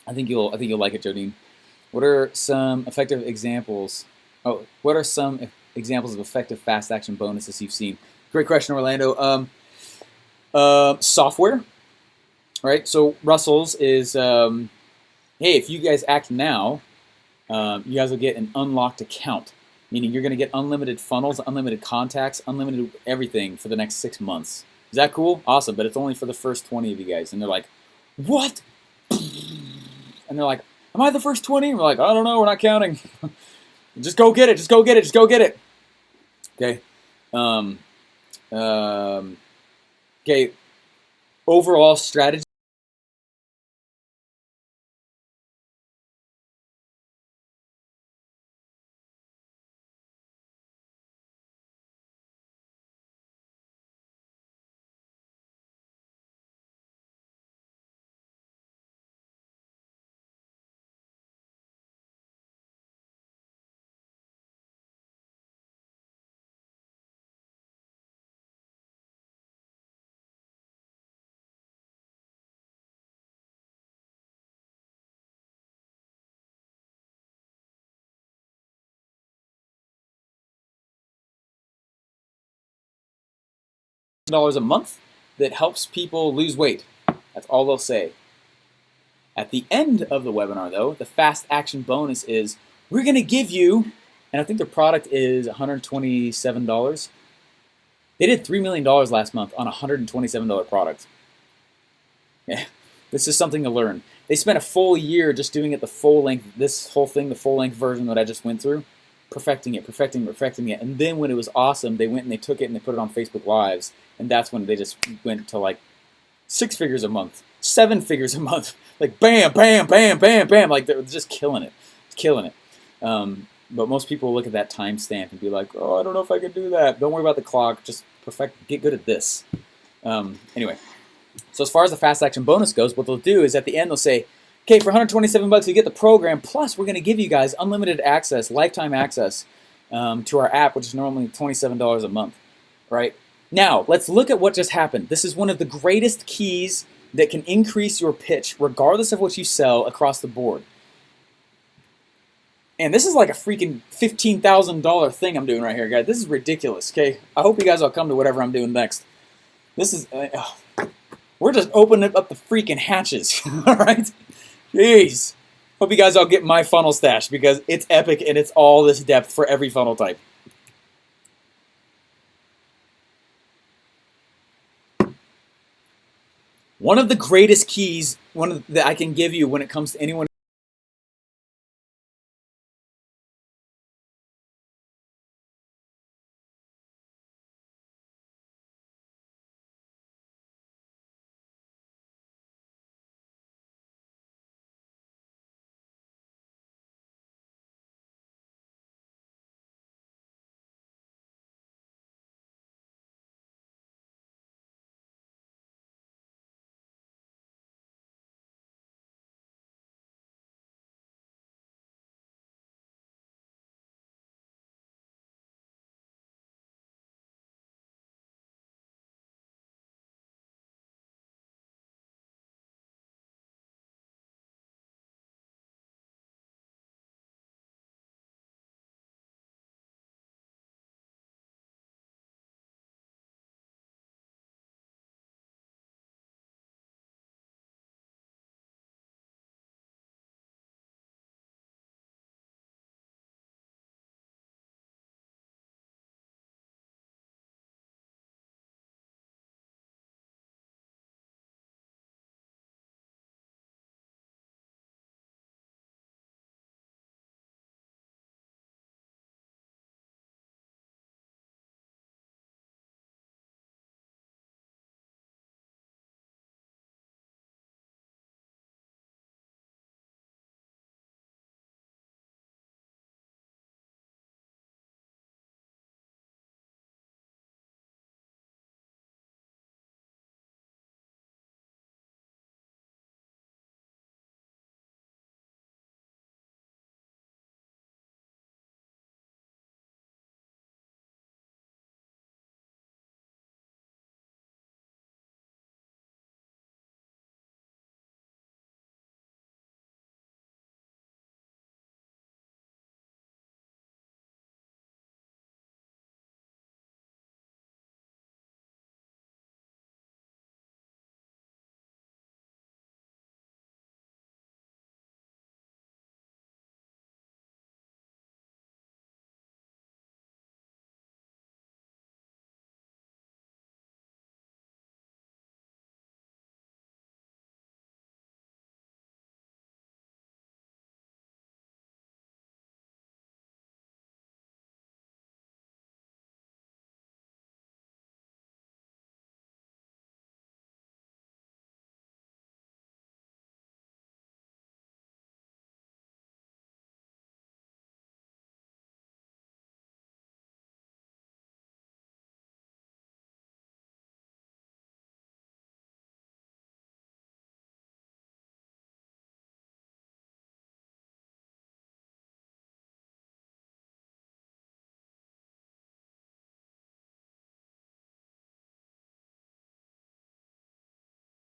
Speaker 1: I think you'll like it, Jodine. What are some effective examples? Oh, what are some examples of effective fast action bonuses you've seen? Great question, Orlando. Software, right? So Russell's is, hey, if you guys act now, you guys will get an unlocked account, meaning you're going to get unlimited funnels, unlimited contacts, unlimited everything for the next 6 months. Is that cool? Awesome, but it's only for the first 20 of you guys. And they're like, what? And they're like, am I the first 20? And we're like, I don't know, we're not counting. Just go get it, just go get it, just go get it. Okay. Okay. Overall strategy. $1,000 a month that helps people lose weight. That's all they'll say. At the end of the webinar, though, the fast action bonus is we're going to give you, and I think their product is $127. They did $3 million last month on a $127 product. Yeah, this is something to learn. They spent a full year just doing it the full length, this whole thing, the full length version that I just went through, perfecting it. And then when it was awesome, they went and they took it and they put it on Facebook Lives. And that's when they just went to like 6 figures a month, 7 figures a month. Like bam, bam, bam, bam, bam. Like they're just killing it. It's killing it. But most people look at that timestamp and be like, oh, I don't know if I can do that. Don't worry about the clock. Just get good at this. Anyway, so as far as the fast action bonus goes, what they'll do is at the end they'll say, okay, for 127 bucks you get the program, plus we're going to give you guys unlimited access, lifetime access to our app, which is normally $27 a month, right? Now, let's look at what just happened. This is one of the greatest keys that can increase your pitch, regardless of what you sell across the board. And this is like a freaking $15,000 thing I'm doing right here, guys. This is ridiculous, okay? I hope you guys all come to whatever I'm doing next. This is, we're just opening up the freaking hatches, all right? Jeez. Hope you guys all get my funnel stash because it's epic and it's all this depth for every funnel type. One of the greatest keys that I can give you when it comes to anyone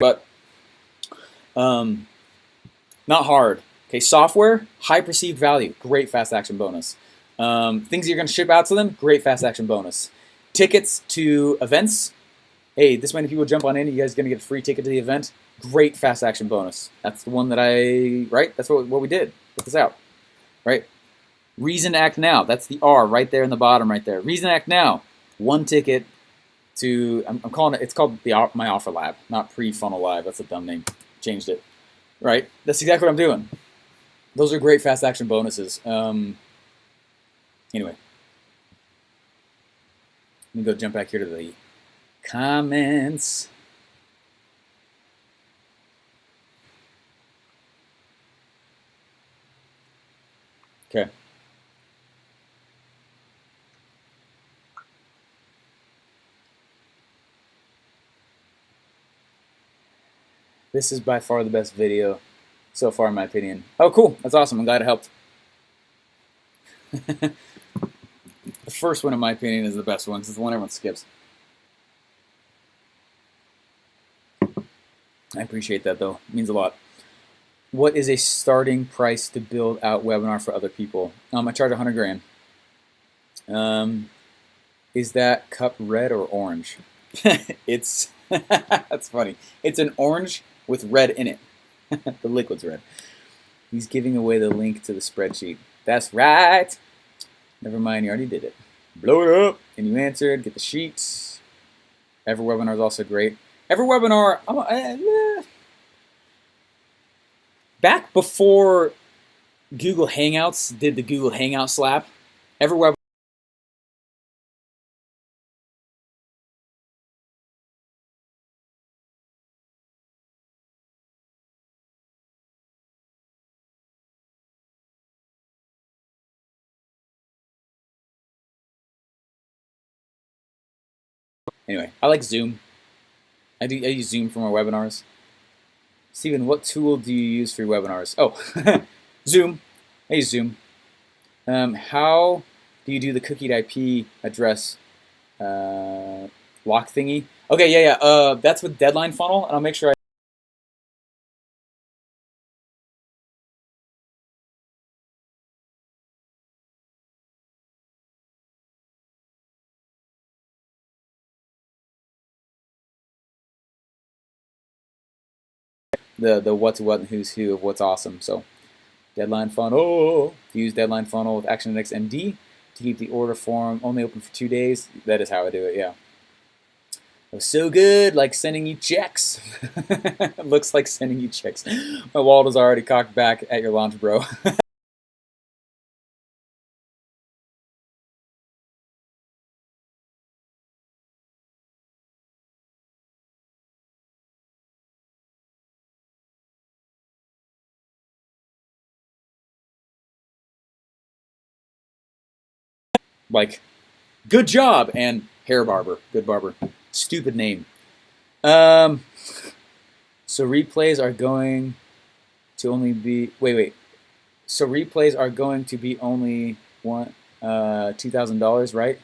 Speaker 1: but not hard. Okay, software, high perceived value, great fast action bonus. Things you're going to ship out to them, great fast action bonus. Tickets to events, hey, this many people jump on in, you guys are going to get a free ticket to the event, great fast action bonus. That's the one that right? That's what we did. Put this out, right? Reason to act now, that's the R right there in the bottom right there. Reason to act now, one ticket to, I'm calling it, it's called My Offer Lab, not Pre-Funnel Live. That's a dumb name. Changed it. Right? That's exactly what I'm doing. Those are great fast action bonuses. Anyway, let me go jump back here to the comments. Okay. This is by far the best video so far, in my opinion. Oh, cool. That's awesome. I'm glad it helped. The first one, in my opinion, is the best one. It's the one everyone skips. I appreciate that, though. It means a lot. What is a starting price to build out webinar for other people? I charge 100 grand. Is that cup red or orange? It's that's funny. It's an orange with red in it. The liquid's red. He's giving away the link to the spreadsheet. That's right. Never mind, you already did it. Blow it up, and you answered. Get the sheets. EverWebinar is also great. EverWebinar, back before Google Hangouts did the Google Hangout slap, EverWebinar. Anyway, I like Zoom. I use Zoom for my webinars. Steven, what tool do you use for your webinars? Oh, Zoom. I use Zoom. How do you do the cookied IP address lock thingy? Okay, yeah. That's with Deadline Funnel, and I'll make sure I. The what's what and who's who of what's awesome. So Deadline Funnel. Use Deadline Funnel with ActionIndex MD to keep the order form only open for 2 days. That is how I do it. Yeah. It was so good, like sending you checks. Looks like sending you checks. My wallet is already cocked back at your launch, bro. Like, good job, and hair barber, good barber. Stupid name. So replays are going to only be So replays are going to be only $2,000, right?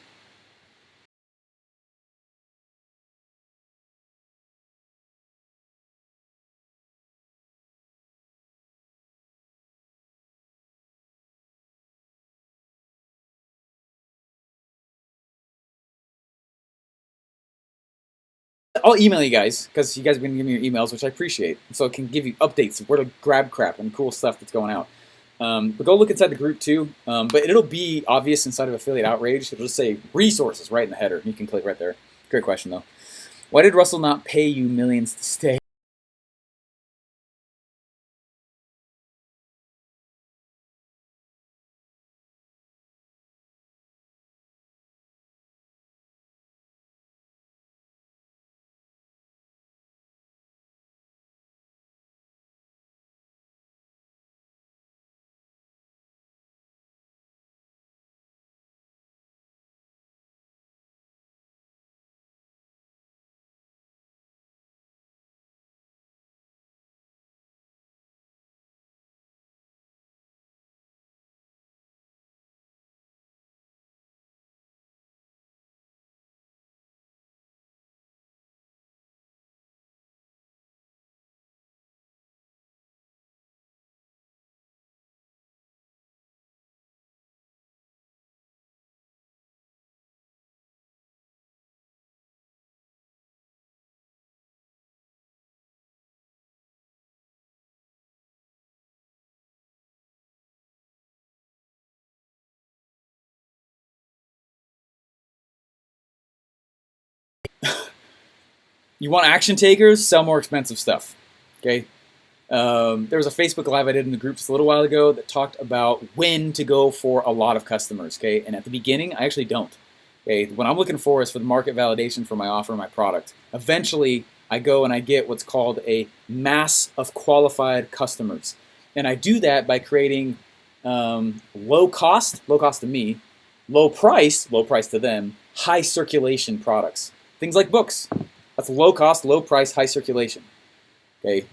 Speaker 1: I'll email you guys because you guys have been giving me your emails, which I appreciate. So it can give you updates of where to grab crap and cool stuff that's going out. But go look inside the group too. But it'll be obvious inside of Affiliate Outrage. It'll just say resources right in the header. You can click right there. Great question though. Why did Russell not pay you millions to stay? You want action takers? Sell more expensive stuff. Okay. There was a Facebook Live I did in the group just a little while ago that talked about when to go for a lot of customers. Okay. And at the beginning, I actually don't. Okay. What I'm looking for is for the market validation for my offer, my product. Eventually, I go and I get what's called a mass of qualified customers. And I do that by creating low cost to me, low price to them, high circulation products. Things like books. That's low cost, low price, high circulation. Okay.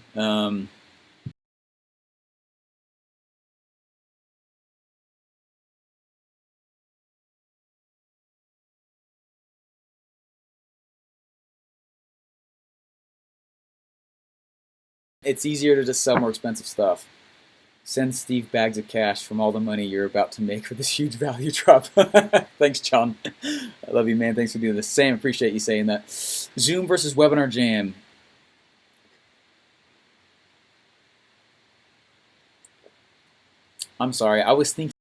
Speaker 1: It's easier to just sell more expensive stuff. Send Steve bags of cash from all the money you're about to make for this huge value drop. Thanks, John. I love you, man. Thanks for doing the same. Appreciate you saying that. Zoom versus Webinar Jam. I'm sorry. I was thinking.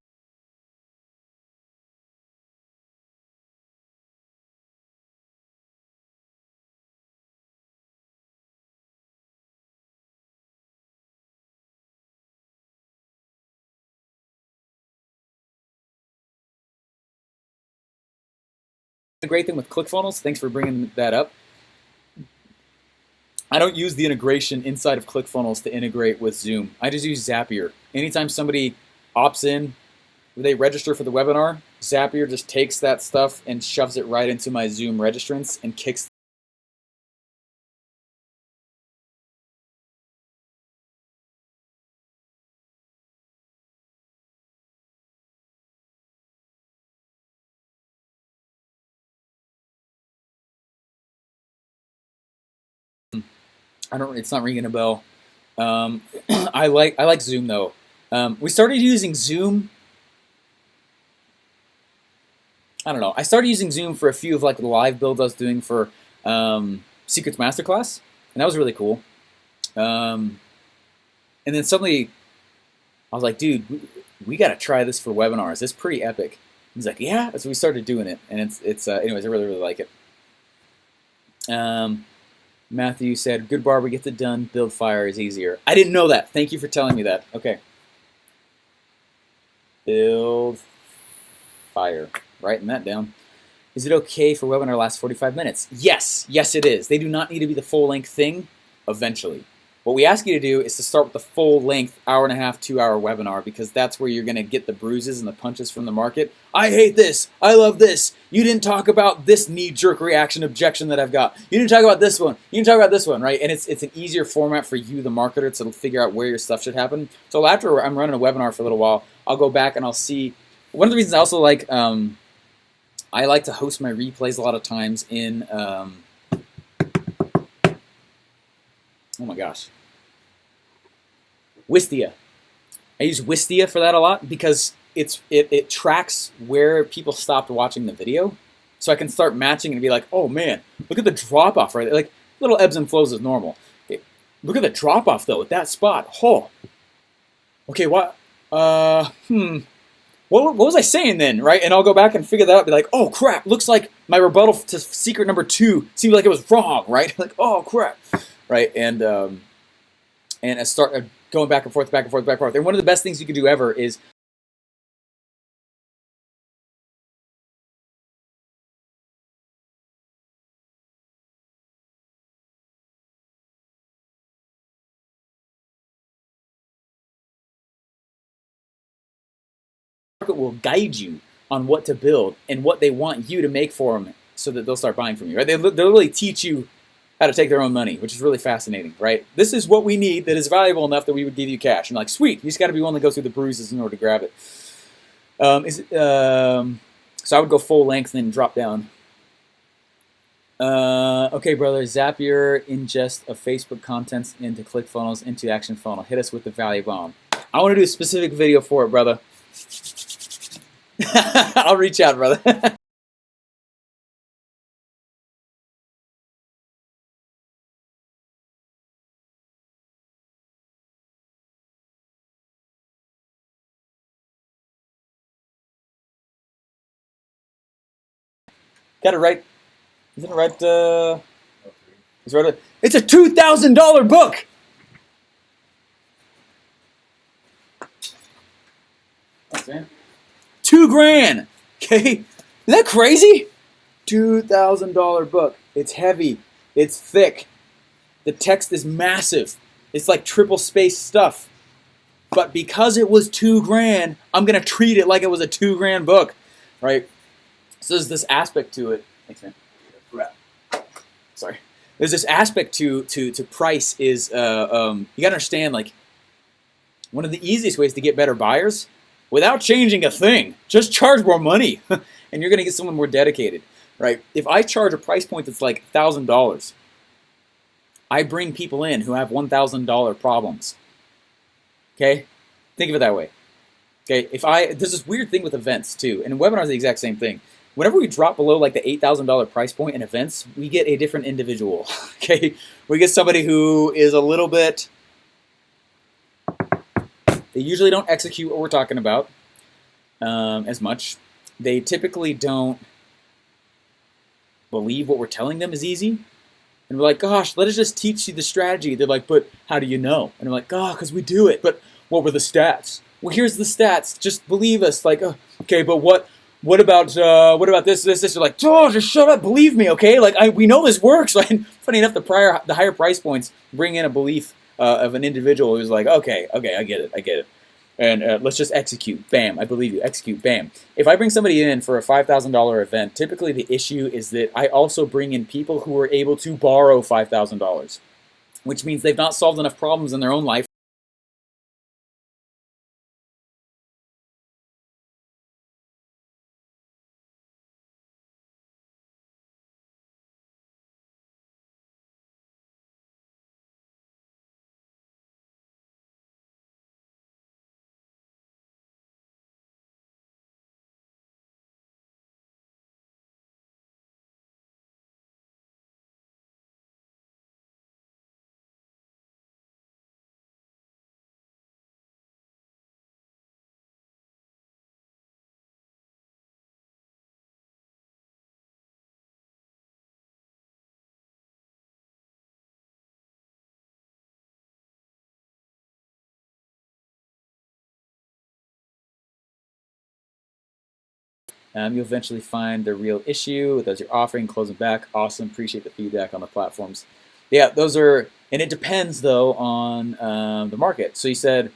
Speaker 1: The great thing with ClickFunnels, thanks for bringing that up. I don't use the integration inside of ClickFunnels to integrate with Zoom. I just use Zapier. Anytime somebody opts in, they register for the webinar, Zapier just takes that stuff and shoves it right into my Zoom registrants and kicks. It's not ringing a bell. I like Zoom though. We started using Zoom. I don't know. I started using Zoom for a few of like the live builds I was doing for Secrets Masterclass, and that was really cool. And then suddenly, I was like, dude, we got to try this for webinars. It's pretty epic. He's like, yeah. So we started doing it, and it's anyways, I really like it. Matthew said, good barber gets it done, build fire is easier. I didn't know that. Thank you for telling me that. Okay. Build fire. Writing that down. Is it okay for webinar last 45 minutes? Yes. Yes, it is. They do not need to be the full-length thing eventually. What we ask you to do is to start with the full-length hour-and-a-half, 2-hour webinar, because that's where you're going to get the bruises and the punches from the market. I hate this. I love this. You didn't talk about this knee-jerk reaction objection that I've got. You didn't talk about this one. You didn't talk about this one, right? And it's an easier format for you, the marketer, to figure out where your stuff should happen. So after I'm running a webinar for a little while, I'll go back and I'll see. One of the reasons I also like, I like to host my replays a lot of times in, oh my gosh, Wistia. I use Wistia for that a lot because it tracks where people stopped watching the video, so I can start matching and be like, oh man, look at the drop off right there. Like little ebbs and flows is normal. Okay. Look at the drop off though at that spot. Oh, okay, what? What was I saying then, right? And I'll go back and figure that out. Be like, oh crap, looks like my rebuttal to secret number 2 seemed like it was wrong, right? Like, oh crap, right? And I start going back and forth, back and forth, back and forth. And one of the best things you can do ever is market will guide you on what to build and what they want you to make for them so that they'll start buying from you, right? They'll really teach you how to take their own money, which is really fascinating, right? This is what we need that is valuable enough that we would give you cash. And like, sweet, you just got to be willing to go through the bruises in order to grab it. So I would go full length and drop down. Okay, brother, Zapier ingest of Facebook contents into ClickFunnels into Action Funnel. Hit us with the value bomb. I want to do a specific video for it, brother. I'll reach out, brother. Got it right. Isn't it right? It's right. It's a $2,000 book. Thanks, man. $2,000. Okay, isn't that crazy? $2,000 book. It's heavy. It's thick. The text is massive. It's like triple space stuff. But because it was $2,000, I'm gonna treat it like it was a $2,000 book, right? So there's this aspect to it. Thanks, man. Sorry. there's this aspect to price is you gotta understand, like, one of the easiest ways to get better buyers without changing a thing, just charge more money and you're gonna get someone more dedicated, right? If I charge a price point that's like $1,000, I bring people in who have $1,000 problems. Okay, think of it that way. Okay, there's this weird thing with events too, and webinars are the exact same thing. Whenever we drop below like the $8,000 price point in events, we get a different individual. Okay, we get somebody who is a little bit. They usually don't execute what we're talking about as much. They typically don't believe what we're telling them is easy. And we're like, gosh, let us just teach you the strategy. They're like, but how do you know? And I'm like, oh, because we do it. But what were the stats? Well, here's the stats. Just believe us. Like, oh, okay, but what about this? They're like, oh, just shut up. Believe me, okay? Like, we know this works. Like, funny enough, the higher price points bring in a belief of an individual who's like, okay, I get it. And let's just execute. Bam, I believe you. Execute. Bam. If I bring somebody in for a $5,000 event, typically the issue is that I also bring in people who are able to borrow $5,000, which means they've not solved enough problems in their own life. You'll eventually find the real issue. Those you're offering, close them back. Awesome. Appreciate the feedback on the platforms. Yeah, those are, and it depends though on the market. So you said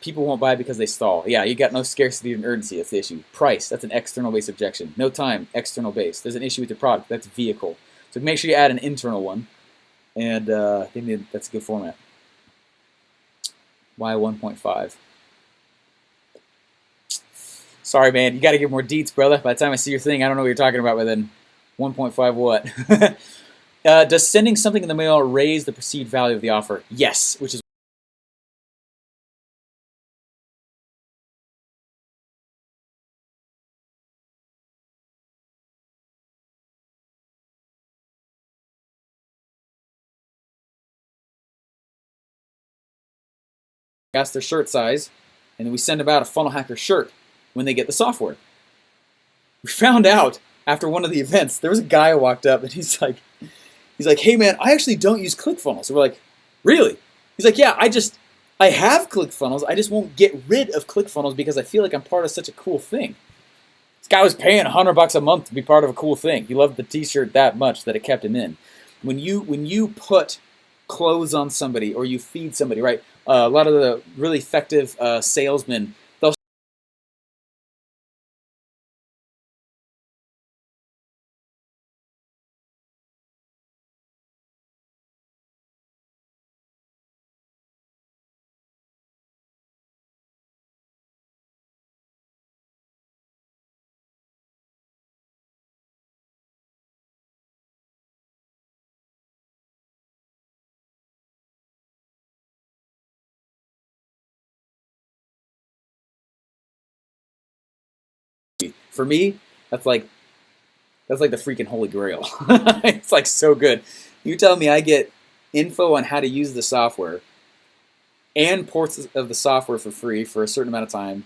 Speaker 1: people won't buy because they stall. Yeah, you got no scarcity and urgency. That's the issue. Price, that's an external based objection. No time, external based. There's an issue with your product. That's vehicle. So make sure you add an internal one, and I think that's a good format. Why 1.5? Sorry, man. You got to give more deets, brother. By the time I see your thing, I don't know what you're talking about. But then 1.5 what? Does sending something in the mail raise the perceived value of the offer? Yes, which is ask their shirt size, and then we send them out a Funnel Hacker shirt when they get the software. We found out after one of the events, there was a guy who walked up and he's like, hey man, I actually don't use ClickFunnels. So we're like, really? He's like, yeah, I have ClickFunnels. I just won't get rid of ClickFunnels because I feel like I'm part of such a cool thing. This guy was paying $100 a month to be part of a cool thing. He loved the t-shirt that much that it kept him in. When you put clothes on somebody or you feed somebody, right? A lot of the really effective salesmen, they'll for me, that's like the freaking holy grail. It's like so good. You tell me I get info on how to use the software and ports of the software for free for a certain amount of time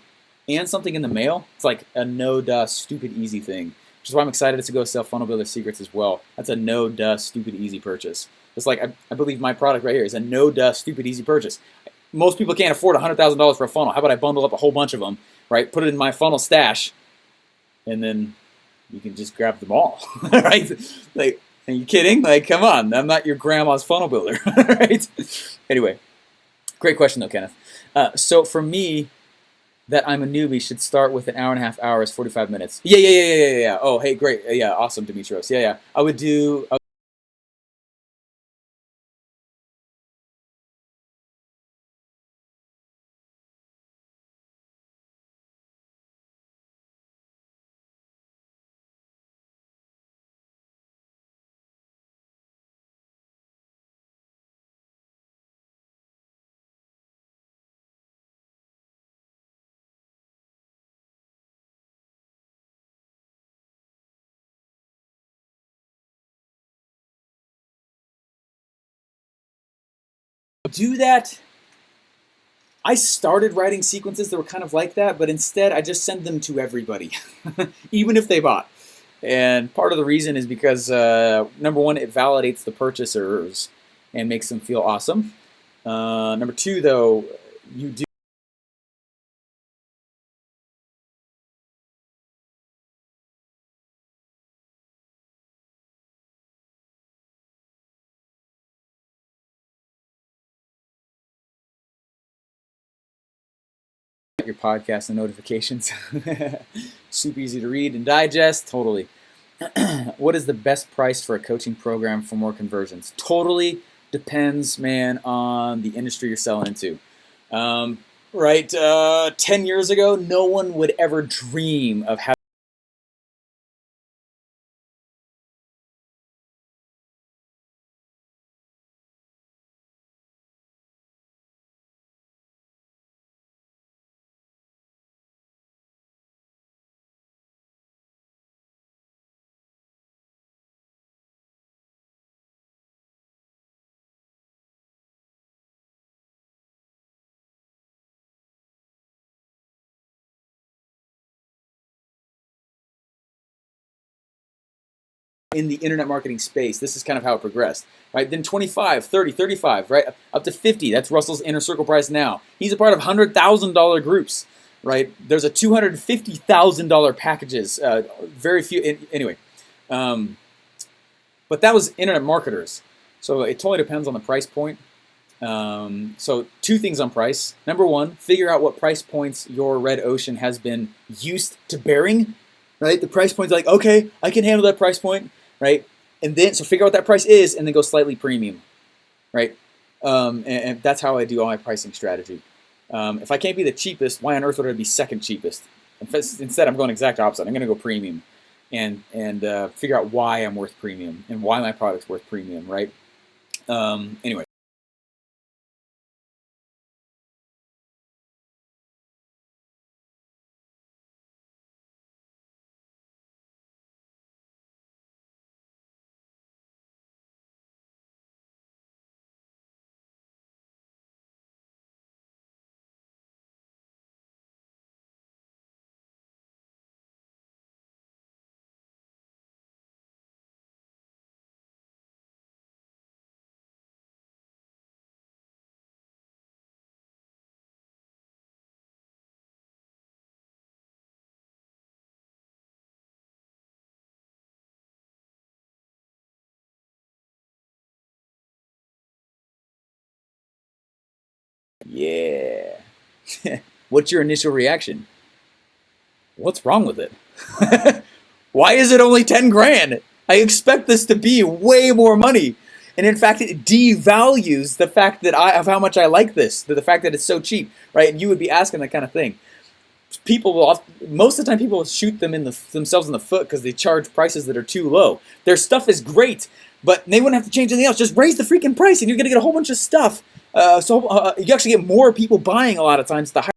Speaker 1: and something in the mail. It's like a no-duh, stupid, easy thing. Which is why I'm excited to go sell Funnel Builder Secrets as well. That's a no-duh, stupid, easy purchase. It's like, I believe my product right here is a no-duh, stupid, easy purchase. Most people can't afford $100,000 for a funnel. How about I bundle up a whole bunch of them, right? Put it in my funnel stash, and then you can just grab them all, right? Like, are you kidding? Like, come on, I'm not your grandma's funnel builder, right? Anyway, great question though, Kenneth. So for me, that I'm a newbie should start with an hour and a half hours, 45 minutes. Yeah. Oh, hey, great. Yeah, awesome, Demetrios. Yeah. I would do do that. I started writing sequences that were kind of like that, but instead I just send them to everybody, even if they bought. And part of the reason is because, number one, it validates the purchasers and makes them feel awesome. Number two, though, you do your podcast and notifications. Super easy to read and digest, totally. What is the best price for a coaching program for more conversions? Totally depends, man, on the industry you're selling into. Right, 10 years ago, no one would ever dream of having in the internet marketing space. This is kind of how it progressed, right? Then 25, 30, 35, right? Up to 50. That's Russell's inner circle price now. He's a part of $100,000 groups, right? There's a $250,000 packages. Very few. Anyway, but that was internet marketers. So it totally depends on the price point. So two things on price. Number one, figure out what price points your red ocean has been used to bearing, right? The price point's like, okay, I can handle that price point, right? And then, so figure out what that price is and then go slightly premium, right? And that's how I do all my pricing strategy. If I can't be the cheapest, why on earth would I be second cheapest? Instead, I'm going exact opposite. I'm going to go premium and figure out why I'm worth premium and why my product's worth premium, right? Anyway. Yeah. What's your initial reaction? What's wrong with it? Why is it only 10 grand? I expect this to be way more money. And in fact, it devalues the fact that of how much I like this, the fact that it's so cheap, right? And you would be asking that kind of thing. People will, most of the time, people will shoot themselves in the foot because they charge prices that are too low. Their stuff is great, but they wouldn't have to change anything else. Just raise the freaking price, and you're going to get a whole bunch of stuff. So you actually get more people buying a lot of times. The higher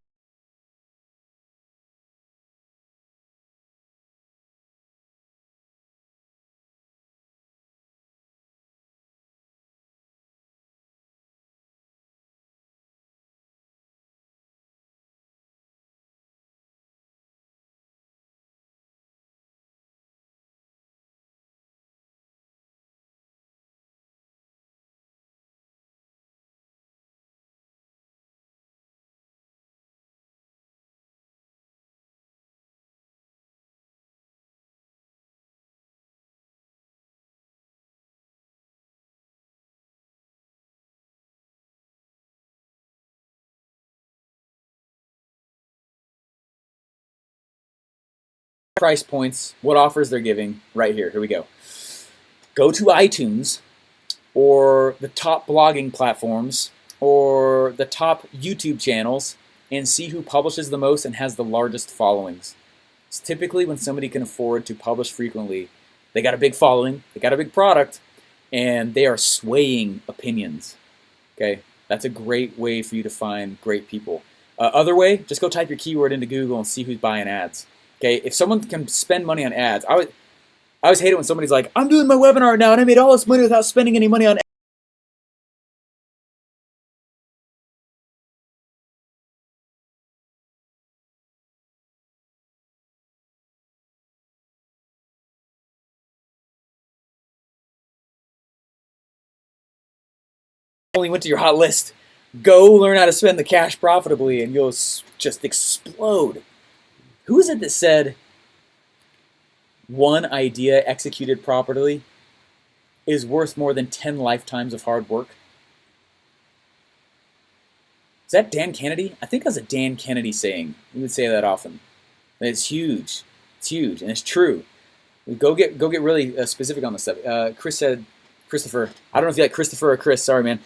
Speaker 1: price points, what offers they're giving, right here. Here we go. Go to iTunes or the top blogging platforms or the top YouTube channels and see who publishes the most and has the largest followings. It's typically when somebody can afford to publish frequently, they got a big following, they got a big product, and they are swaying opinions. Okay, that's a great way for you to find great people. Other way, just go type your keyword into Google and see who's buying ads. Okay, if someone can spend money on ads, I always hate it when somebody's like, I'm doing my webinar now and I made all this money without spending any money on only went to your hot list. Go learn how to spend the cash profitably and you'll just explode. Who is it that said one idea executed properly is worth more than 10 lifetimes of hard work? Is that Dan Kennedy? I think that's a Dan Kennedy saying. He would say that often. And it's huge. It's huge, and it's true. Go get really specific on this stuff. Chris said, Christopher. I don't know if you like Christopher or Chris. Sorry, man.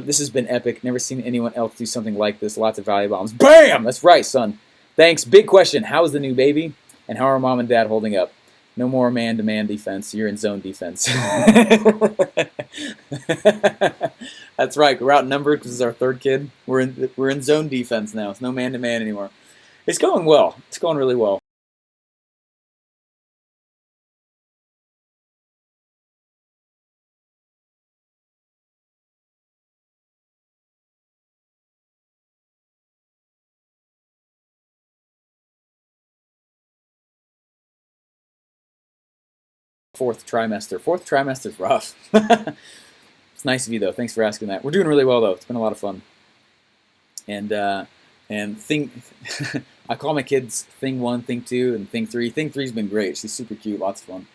Speaker 1: This has been epic. Never seen anyone else do something like this. Lots of value bombs. Bam! That's right, son. Thanks. Big question. How is the new baby? And how are mom and dad holding up? No more man-to-man defense. You're in zone defense. That's right. We're outnumbered because it's our third kid. We're in zone defense now. It's no man-to-man anymore. It's going well. It's going really well. Fourth trimester. Fourth trimester's rough. It's nice of you though. Thanks for asking that. We're doing really well though. It's been a lot of fun. And thing, I call my kids Thing 1, Thing 2, and Thing 3. Thing 3's been great. She's super cute. Lots of fun.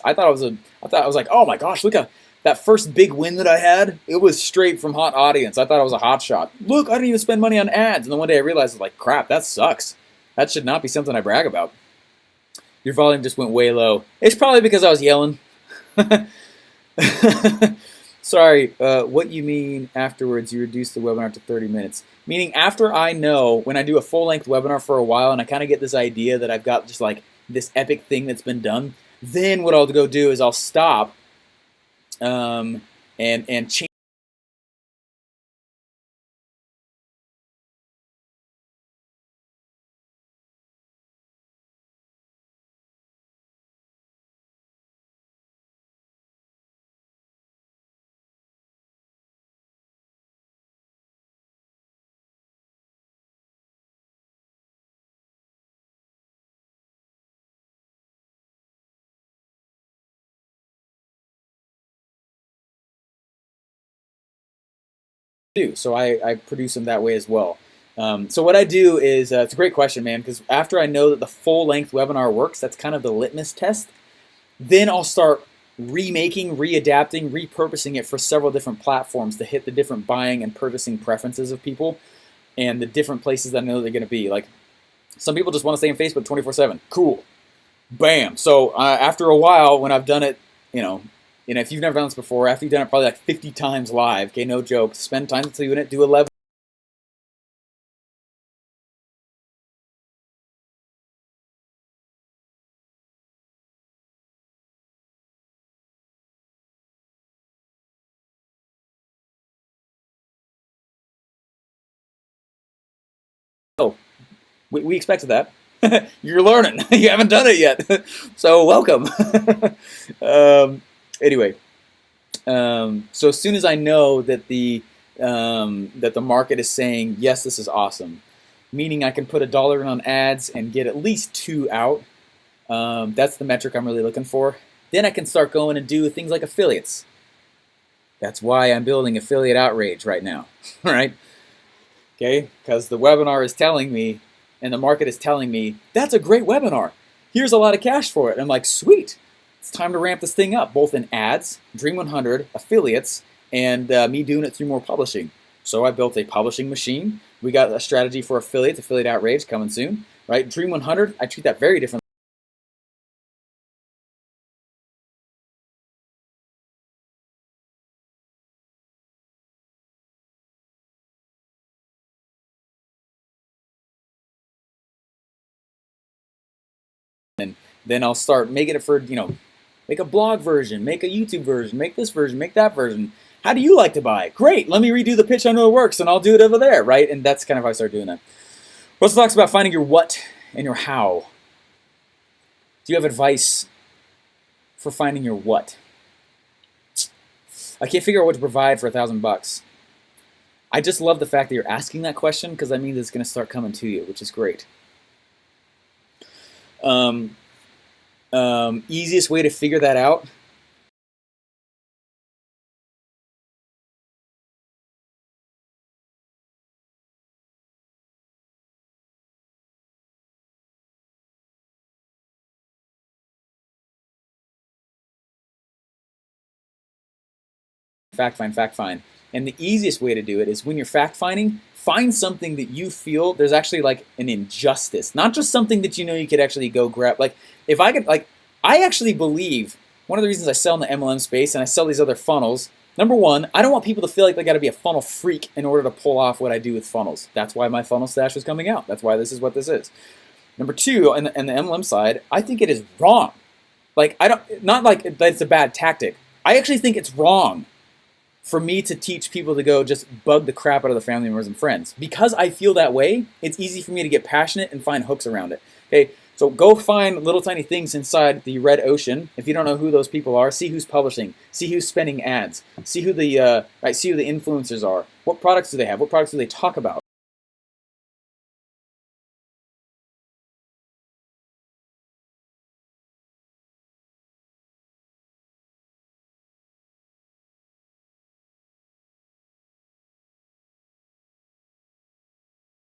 Speaker 1: I was like, oh my gosh, look at that first big win that I had. It was straight from hot audience. I thought I was a hot shot. Look, I didn't even spend money on ads. And then one day I realized, like, crap, that sucks. That should not be something I brag about. Your volume just went way low. It's probably because I was yelling. Sorry, what you mean afterwards, you reduce the webinar to 30 minutes. Meaning after I know, when I do a full-length webinar for a while and I kind of get this idea that I've got just like this epic thing that's been done, then what I'll go do is I'll stop and change. So I produce them that way as well. So what I do is, it's a great question, man, because after I know that the full-length webinar works, that's kind of the litmus test, then I'll start remaking, readapting, repurposing it for several different platforms to hit the different buying and purchasing preferences of people and the different places that I know they're going to be. Like, some people just want to stay on Facebook 24/7. Cool. Bam. So after a while, when I've done it, if you've never done this before, after you've done it probably like 50 times live, okay, no joke, spend time doing it, do 11. Oh, we expected that. You're learning. You haven't done it yet. So welcome. Anyway, so as soon as I know that the market is saying, yes, this is awesome, meaning I can put $1 in on ads and get at least 2 out, that's the metric I'm really looking for. Then I can start going and do things like affiliates. That's why I'm building Affiliate Outrage right now, right? Okay, because the webinar is telling me, and the market is telling me, that's a great webinar. Here's a lot of cash for it. And I'm like, sweet. It's time to ramp this thing up, both in ads, Dream 100, affiliates, and me doing it through more publishing. So I built a publishing machine. We got a strategy for affiliates, Affiliate Outrage, coming soon, right? Dream 100, I treat that very differently. And then I'll start making it for, Make a blog version, make a YouTube version, make this version, make that version. How do you like to buy? Great, let me redo the pitch. I know it works, and I'll do it over there, right? And that's kind of how I started doing that. Russell talks about finding your what and your how. Do you have advice for finding your what? I can't figure out what to provide for $1,000. I just love the fact that you're asking that question, because that means it's going to start coming to you, which is great. Easiest way to figure that out. Fact find. And the easiest way to do it is when you're fact finding, find something that you feel there's actually like an injustice, not just something that you know you could actually go grab. Like if I could, like, I actually believe one of the reasons I sell in the MLM space and I sell these other funnels, number one, I don't want people to feel like they got to be a funnel freak in order to pull off what I do with funnels. That's why my funnel stash is coming out. That's why this is what this is. Number two, on the MLM side, I think it is wrong. Like I don't, not like that it's a bad tactic. I actually think it's wrong for me to teach people to go just bug the crap out of the family members and friends. Because I feel that way, it's easy for me to get passionate and find hooks around it. Okay, so go find little tiny things inside the red ocean. If you don't know who those people are, see who's publishing, see who's spending ads, see who the see who the influencers are. What products do they have? What products do they talk about?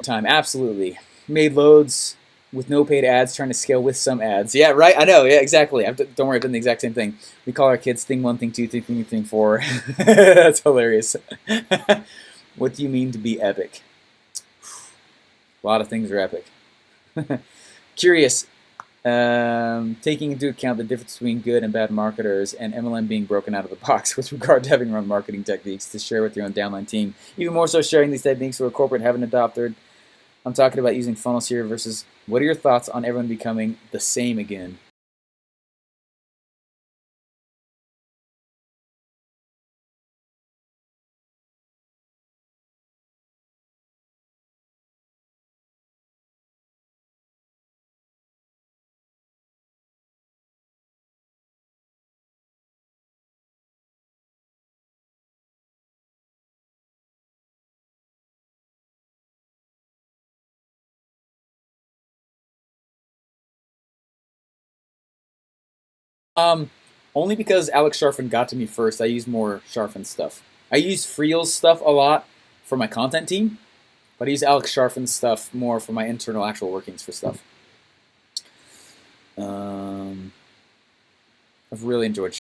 Speaker 1: Time, absolutely. Made loads with no paid ads, trying to scale with some ads. Yeah, right. I know. Yeah, exactly. Don't worry, I've done the exact same thing. We call our kids thing 1, thing 2, thing 3, thing 4. That's hilarious. What do you mean to be epic? A lot of things are epic. Curious. Taking into account the difference between good and bad marketers and MLM being broken out of the box with regard to having run marketing techniques to share with your own downline team. Even more so sharing these techniques with a corporate haven't adopted. I'm talking about using funnels here versus what are your thoughts on everyone becoming the same again? Um, Only because Alex Sharfin got to me first. I use more Sharfin stuff. I use Friel's stuff a lot for my content team, but I use Alex Sharfin's stuff more for my internal actual workings for stuff. I've really enjoyed.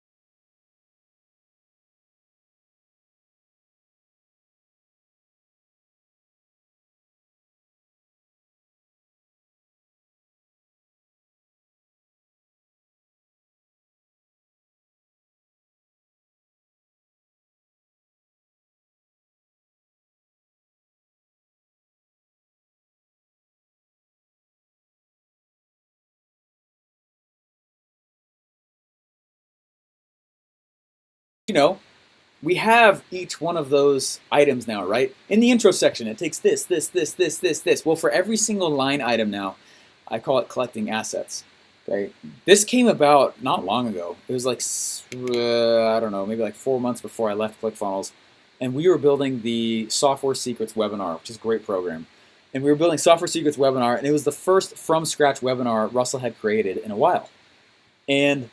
Speaker 1: You know, we have each one of those items now, right? In the intro section, it takes this, this, this, this, this, this. Well, for every single line item now, I call it collecting assets. Okay, this came about not long ago. It was like I don't know, maybe like 4 months before I left ClickFunnels, and we were building the Software Secrets webinar, which is a great program. And we were building Software Secrets webinar, and it was the first from scratch webinar Russell had created in a while. And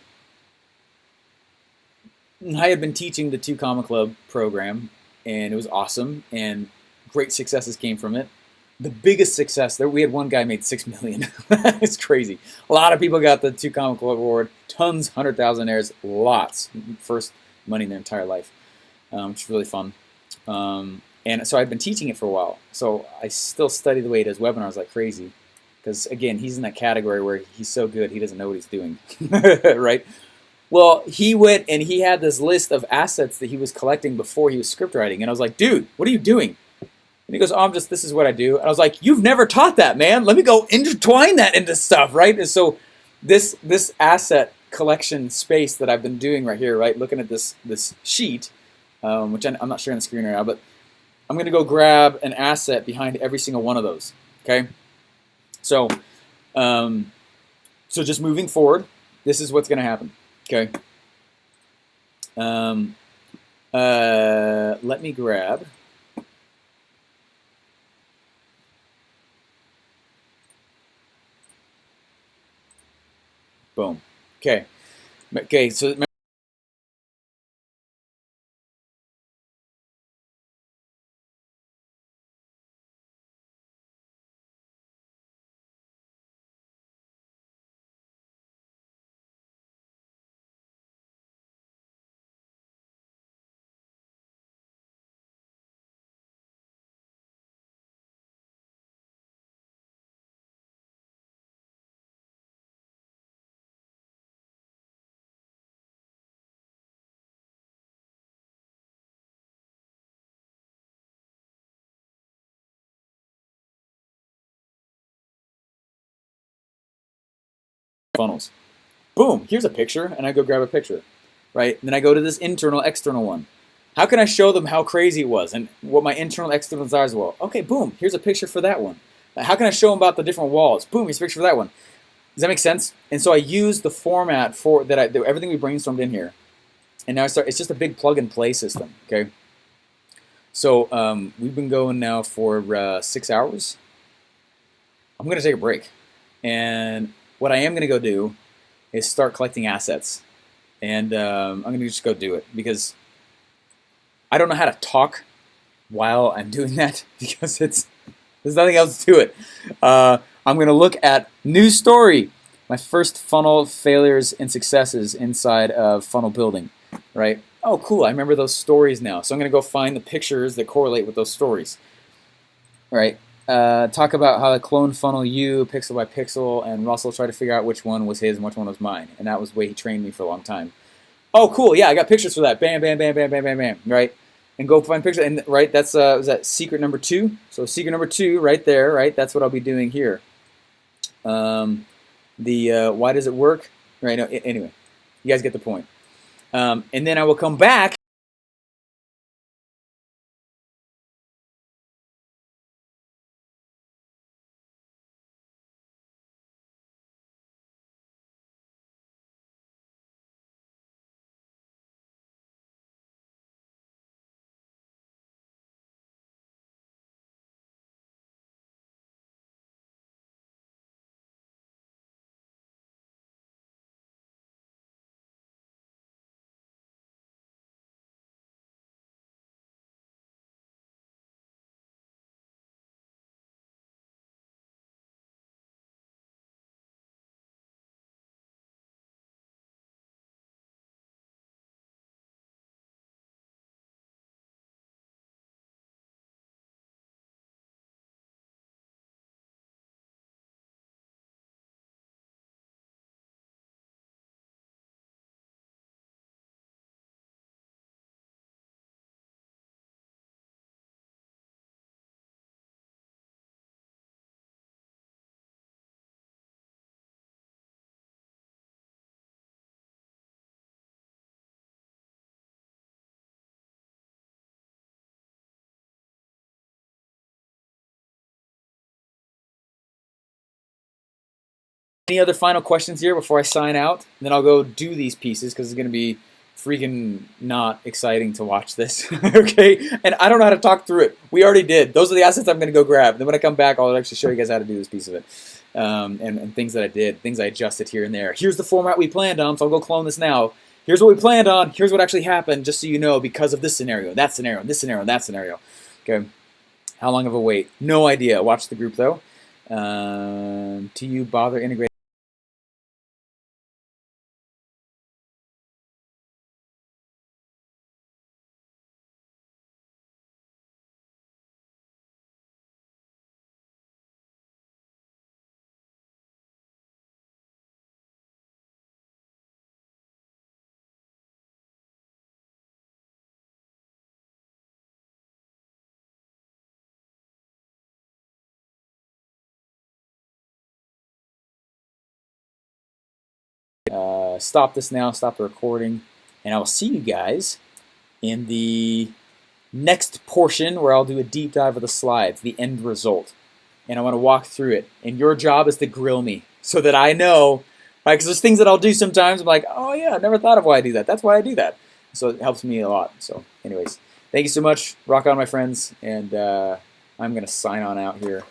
Speaker 1: I had been teaching the 2 Comma Club program, and it was awesome, and great successes came from it. The biggest success there, we had one guy made $6 million. It's crazy. A lot of people got the 2 Comma Club award. Tons, 100,000-aires, lots. First money in their entire life, which is really fun. And so I've been teaching it for a while. So I still study the way he does webinars like crazy, because again, he's in that category where he's so good he doesn't know what he's doing, right? Well, he went and he had this list of assets that he was collecting before he was script writing. And I was like, dude, what are you doing? And he goes, oh, this is what I do. And I was like, you've never taught that, man. Let me go intertwine that into stuff, right? And so this asset collection space that I've been doing right here, right? Looking at this sheet, which I'm not sharing the screen right now, but I'm going to go grab an asset behind every single one of those. Okay, so so just moving forward, this is what's going to happen. Okay, let me grab. Boom. Okay. Okay. So funnels. Boom. Here's a picture, and I go grab a picture, right? And then I go to this internal, external one. How can I show them how crazy it was and what my internal, external desires were? Okay, boom. Here's a picture for that one. How can I show them about the different walls? Boom. Here's a picture for that one. Does that make sense? And so I use the format for that. Everything we brainstormed in here, and now I start. It's just a big plug and play system. Okay. So we've been going now for 6 hours. I'm gonna take a break, and what I am gonna go do is start collecting assets, and I'm gonna just go do it because I don't know how to talk while I'm doing that because there's nothing else to it. I'm gonna look at news story, my first funnel failures and successes inside of funnel building, right? Oh, cool! I remember those stories now, so I'm gonna go find the pictures that correlate with those stories, right? Talk about how the clone funnel you pixel by pixel, and Russell tried to figure out which one was his and which one was mine, and that was the way he trained me for a long time. Oh, cool! Yeah, I got pictures for that. Bam, bam, bam, bam, bam, bam, bam. Right, and go find pictures. And right, that's was that secret number 2. So secret number 2, right there. Right, that's what I'll be doing here. Why does it work? Right. No, anyway, you guys get the point. And then I will come back. Any other final questions here before I sign out? And then I'll go do these pieces because it's going to be freaking not exciting to watch this. Okay? And I don't know how to talk through it. We already did. Those are the assets I'm going to go grab. Then when I come back, I'll actually show you guys how to do this piece of it. And things that I did, things I adjusted here and there. Here's the format we planned on, so I'll go clone this now. Here's what we planned on. Here's what actually happened, just so you know, because of this scenario, that scenario, this scenario, that scenario. Okay? How long of a wait? No idea. Watch the group, though. Do you bother integrating? stop this now, stop the recording, and I will see you guys in the next portion where I'll do a deep dive of the slides, the end result. And I want to walk through it. And your job is to grill me so that I know, right? Because there's things that I'll do sometimes. I'm like, oh yeah, I never thought of why I do that. That's why I do that. So it helps me a lot. So anyways, thank you so much. Rock on, my friends. And I'm going to sign on out here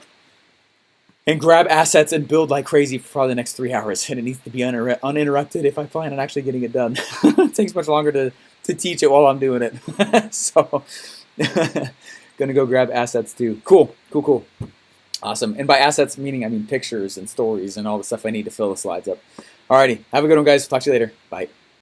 Speaker 1: and grab assets and build like crazy for probably the next 3 hours. And it needs to be uninterrupted if I plan on actually getting it done. It takes much longer to teach it while I'm doing it. So gonna go grab assets too. Cool. Awesome. And by assets, meaning I mean pictures and stories and all the stuff I need to fill the slides up. Alrighty. Have a good one, guys. Talk to you later. Bye.